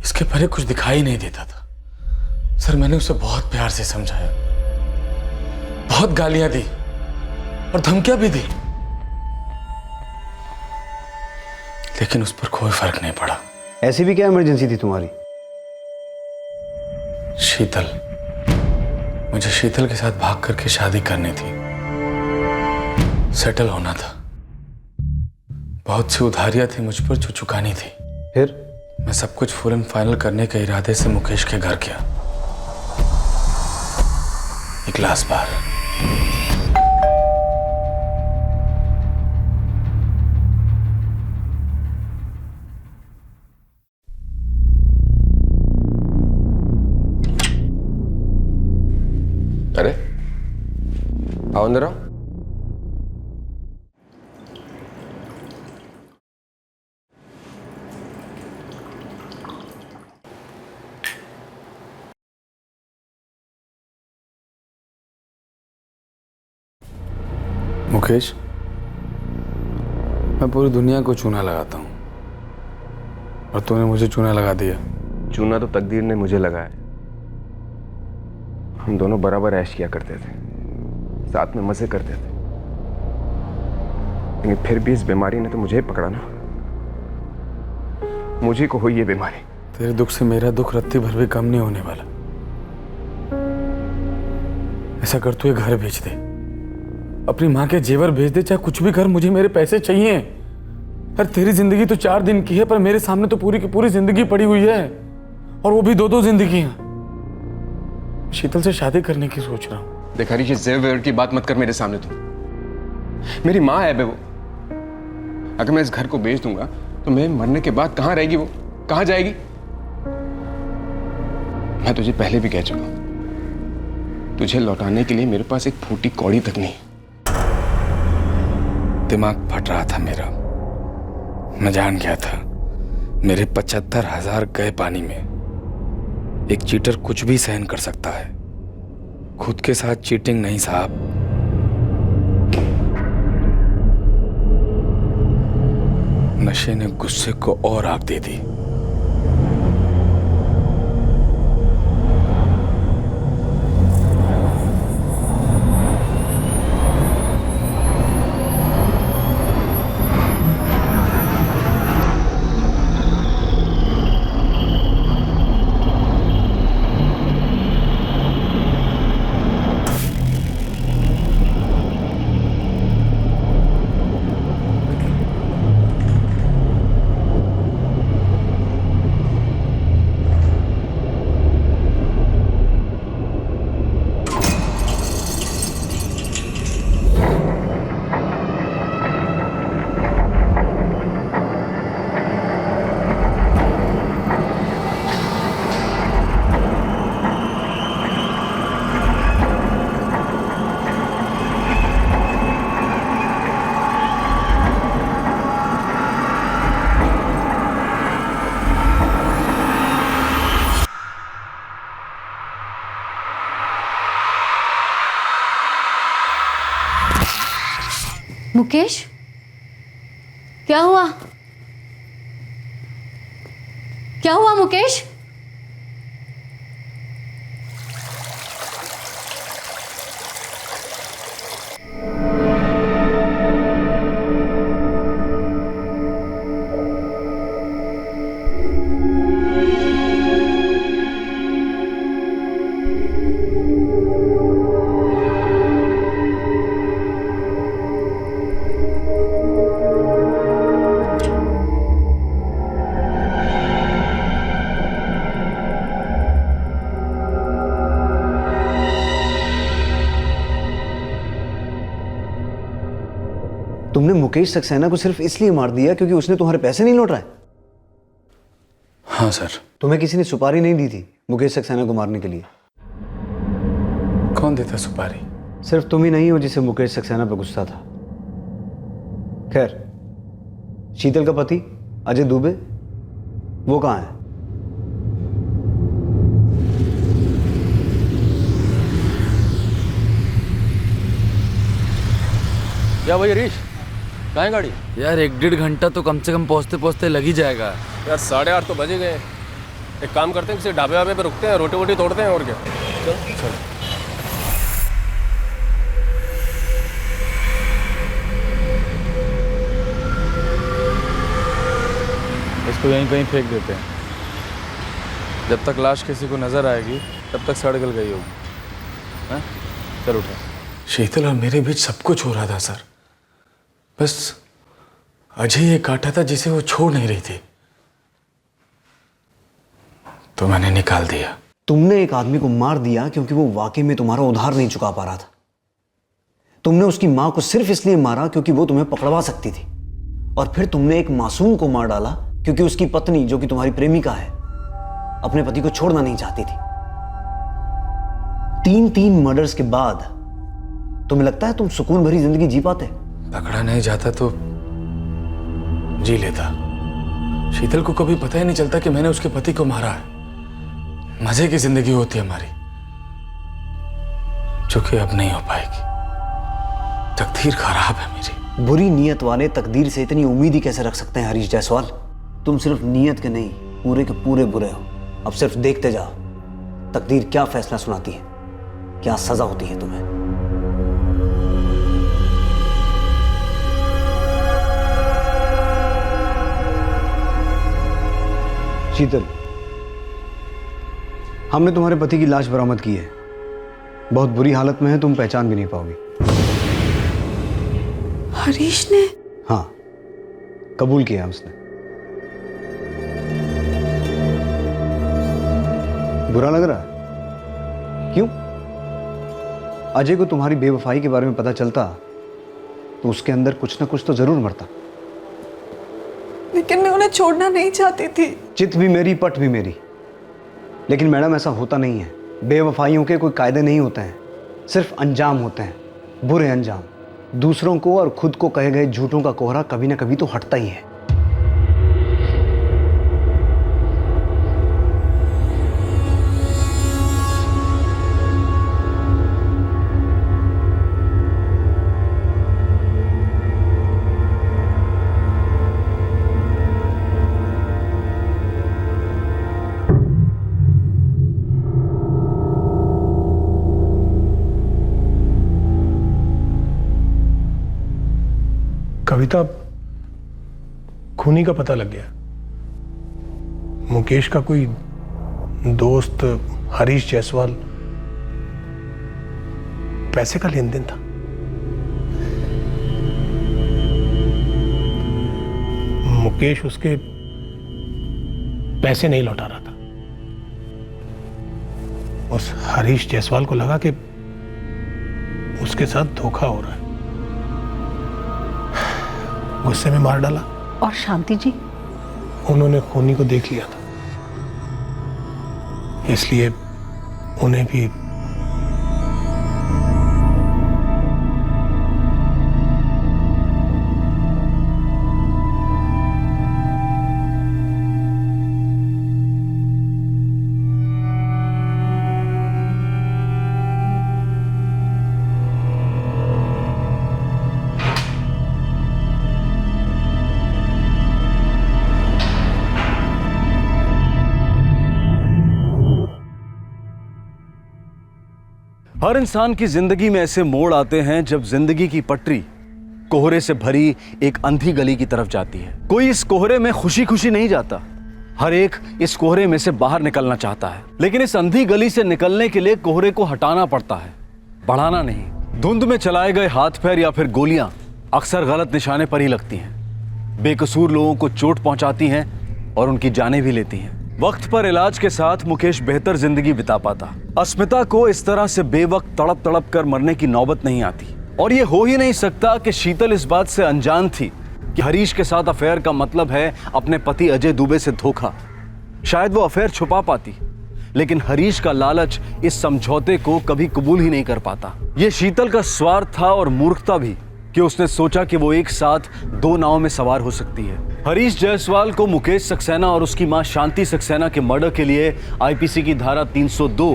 इसके परे कुछ दिखाई नहीं देता था। सर मैंने उसे बहुत प्यार से समझाया, बहुत गालियां दी और धमकियां भी दी, लेकिन उस पर कोई फर्क नहीं पड़ा। ऐसी भी क्या इमरजेंसी थी तुम्हारी? शीतल, मुझे शीतल के साथ भाग करके शादी करनी थी, सेटल होना था। बहुत सी उधारियां थी मुझ पर जो चुकानी थी। फिर मैं सब कुछ फुल एंड फाइनल करने के इरादे से मुकेश के घर गया। एक ग्लास बार अरे आओ अंदर आओ। मुकेश, मैं पूरी दुनिया को चूना लगाता हूँ और तूने मुझे चूना लगा दिया। चूना तो तकदीर ने मुझे लगाया। हम दोनों बराबर ऐश किया करते थे, साथ में मजे करते थे, लेकिन फिर भी इस बीमारी ने तो मुझे ही पकड़ा ना। मुझे को हुई ये बीमारी। तेरे दुख से मेरा दुख रत्ती भर भी कम नहीं होने वाला। ऐसा कर, तू ये घर भेज दे, अपनी माँ के जेवर भेज दे, चाहे कुछ भी कर, मुझे मेरे पैसे चाहिए। यार तेरी जिंदगी तो 4 दिन की है, पर मेरे सामने तो पूरी की पूरी जिंदगी पड़ी हुई है, और वो भी 2-2 जिंदगियां। शीतल से शादी करने की सोच रहा हूं। देख हरीश, जेवर की बात मत कर मेरे सामने। तू मेरी माँ है बे, वो अगर मैं इस घर को बेच दूंगा तो मैं मरने के बाद कहां रहेगी? वो कहां जाएगी? मैं तुझे पहले भी कह चुका हूं, तुझे लौटाने के लिए मेरे पास एक फूटी कौड़ी तक नहीं। दिमाग फट रहा था मेरा, मैं जान गया था मेरे 75,000 गए पानी में। एक चीटर कुछ भी सहन कर सकता है, खुद के साथ चीटिंग नहीं साहब। नशे ने गुस्से को और आग दे दी। मुकेश, क्या हुआ? क्या हुआ मुकेश? तुमने मुकेश सक्सेना को सिर्फ इसलिए मार दिया क्योंकि उसने तुम्हारे पैसे नहीं लौटाए? हाँ सर। तुम्हें किसी ने सुपारी नहीं दी थी मुकेश सक्सेना को मारने के लिए? कौन देता सुपारी? सिर्फ तुम ही नहीं हो जिसे मुकेश सक्सेना पर गुस्सा था। खैर, शीतल का पति अजय दुबे, वो कहाँ है? क्या भाई हरीश, कहाँ है गाड़ी? यार 1-1.5 घंटा तो कम से कम पहुंचते पहुंचते लग ही जाएगा। यार 8:30 तो बजे गए। एक काम करते हैं, किसी ढाबे वाबे पे रुकते हैं, रोटी वोटी तोड़ते हैं, और क्या। चल। इसको यहीं कहीं फेंक देते हैं। जब तक लाश किसी को नजर आएगी तब तक सड़ गल गई होगी। हाँ? चल उठो। शीतल और मेरे बीच सब कुछ हो रहा था सर, बस अजय एक कांटा था जिसे वो छोड़ नहीं रही थी, तो मैंने निकाल दिया। तुमने एक आदमी को मार दिया क्योंकि वो वाकई में तुम्हारा उधार नहीं चुका पा रहा था। तुमने उसकी मां को सिर्फ इसलिए मारा क्योंकि वो तुम्हें पकड़वा सकती थी, और फिर तुमने एक मासूम को मार डाला क्योंकि उसकी पत्नी, जो कि तुम्हारी प्रेमिका है, अपने पति को छोड़ना नहीं चाहती थी। 3 मर्डर्स के बाद तुम्हें लगता है तुम सुकून भरी जिंदगी जी पाते? पकड़ा नहीं जाता तो जी लेता। शीतल को कभी पता ही नहीं चलता कि मैंने उसके पति को मारा है। मजे की जिंदगी होती है हमारी, जो कि अब नहीं हो पाएगी। तकदीर खराब है मेरी। बुरी नीयत वाले तकदीर से इतनी उम्मीद ही कैसे रख सकते हैं हरीश जायसवाल? तुम सिर्फ नीयत के नहीं, पूरे के पूरे बुरे हो। अब सिर्फ देखते जाओ तकदीर क्या फैसला सुनाती है, क्या सजा होती है तुम्हें। शीतल, हमने तुम्हारे पति की लाश बरामद की है। बहुत बुरी हालत में है, तुम पहचान भी नहीं पाओगी। हरीश ने? हाँ, कबूल किया उसने। बुरा लग रहा है? क्यों? अजय को तुम्हारी बेवफाई के बारे में पता चलता तो उसके अंदर कुछ ना कुछ तो जरूर मरता। लेकिन मैं उन्हें छोड़ना नहीं चाहती थी। चित भी मेरी, पट भी मेरी। लेकिन मैडम, ऐसा होता नहीं है। बेवफाइयों के कोई कायदे नहीं होते हैं, सिर्फ अंजाम होते हैं, बुरे अंजाम। दूसरों को और खुद को कहे गए झूठों का कोहरा कभी ना कभी तो हटता ही है। कविता, खूनी का पता लग गया। मुकेश का कोई दोस्त हरीश जायसवाल पैसे का लेन देन था। मुकेश उसके पैसे नहीं लौटा रहा था। उस हरीश जायसवाल को लगा कि उसके साथ धोखा हो रहा है, गुस्से में मार डाला। और शांति जी? उन्होंने खूनी को देख लिया था, इसलिए उन्हें भी हर इंसान की जिंदगी में ऐसे मोड़ आते हैं जब जिंदगी की पटरी कोहरे से भरी एक अंधी गली की तरफ जाती है। कोई इस कोहरे में खुशी खुशी नहीं जाता, हर एक इस कोहरे में से बाहर निकलना चाहता है, लेकिन इस अंधी गली से निकलने के लिए कोहरे को हटाना पड़ता है, बढ़ाना नहीं। धुंध में चलाए गए हाथ पैर या फिर गोलियां अक्सर गलत निशाने पर ही लगती हैं, बेकसूर लोगों को चोट पहुंचाती हैं और उनकी जानें भी लेती हैं। वक्त पर इलाज के साथ मुकेश बेहतर जिंदगी बिता पाता। अस्मिता को इस तरह से बेवक्त तड़प तड़प कर मरने की नौबत नहीं आती, और ये हो ही नहीं सकता कि शीतल इस बात से अनजान थी कि हरीश के साथ अफेयर का मतलब है अपने पति अजय दुबे से धोखा। शायद वो अफेयर छुपा पाती, लेकिन हरीश का लालच इस समझौते को कभी कबूल ही नहीं कर पाता। ये शीतल का स्वार्थ था और मूर्खता भी कि उसने सोचा कि वो एक साथ दो नाव में सवार हो सकती है। हरीश जायसवाल को मुकेश सक्सेना और उसकी मां शांति सक्सेना के मर्डर के लिए आईपीसी की धारा 302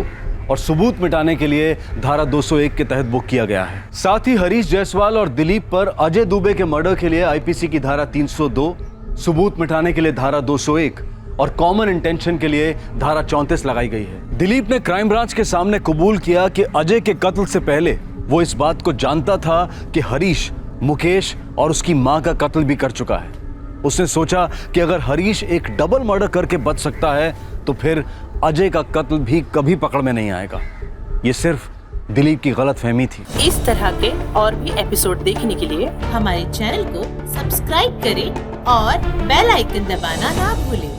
और सबूत मिटाने के लिए धारा 201 के तहत बुक किया गया है। साथ ही हरीश जायसवाल और दिलीप पर अजय दुबे के मर्डर के लिए आईपीसी की धारा 302, सबूत मिटाने के लिए धारा 201 और कॉमन इंटेंशन के लिए धारा 34 लगाई गई है। दिलीप ने क्राइम ब्रांच के सामने कबूल किया कि अजय के कत्ल से पहले वो इस बात को जानता था कि हरीश मुकेश और उसकी मां का कत्ल भी कर चुका है। उसने सोचा कि अगर हरीश एक डबल मर्डर करके बच सकता है तो फिर अजय का कत्ल भी कभी पकड़ में नहीं आएगा। ये सिर्फ दिलीप की गलतफहमी थी। इस तरह के और भी एपिसोड देखने के लिए हमारे चैनल को सब्सक्राइब करें और बेल आइकन दबाना ना भूलें।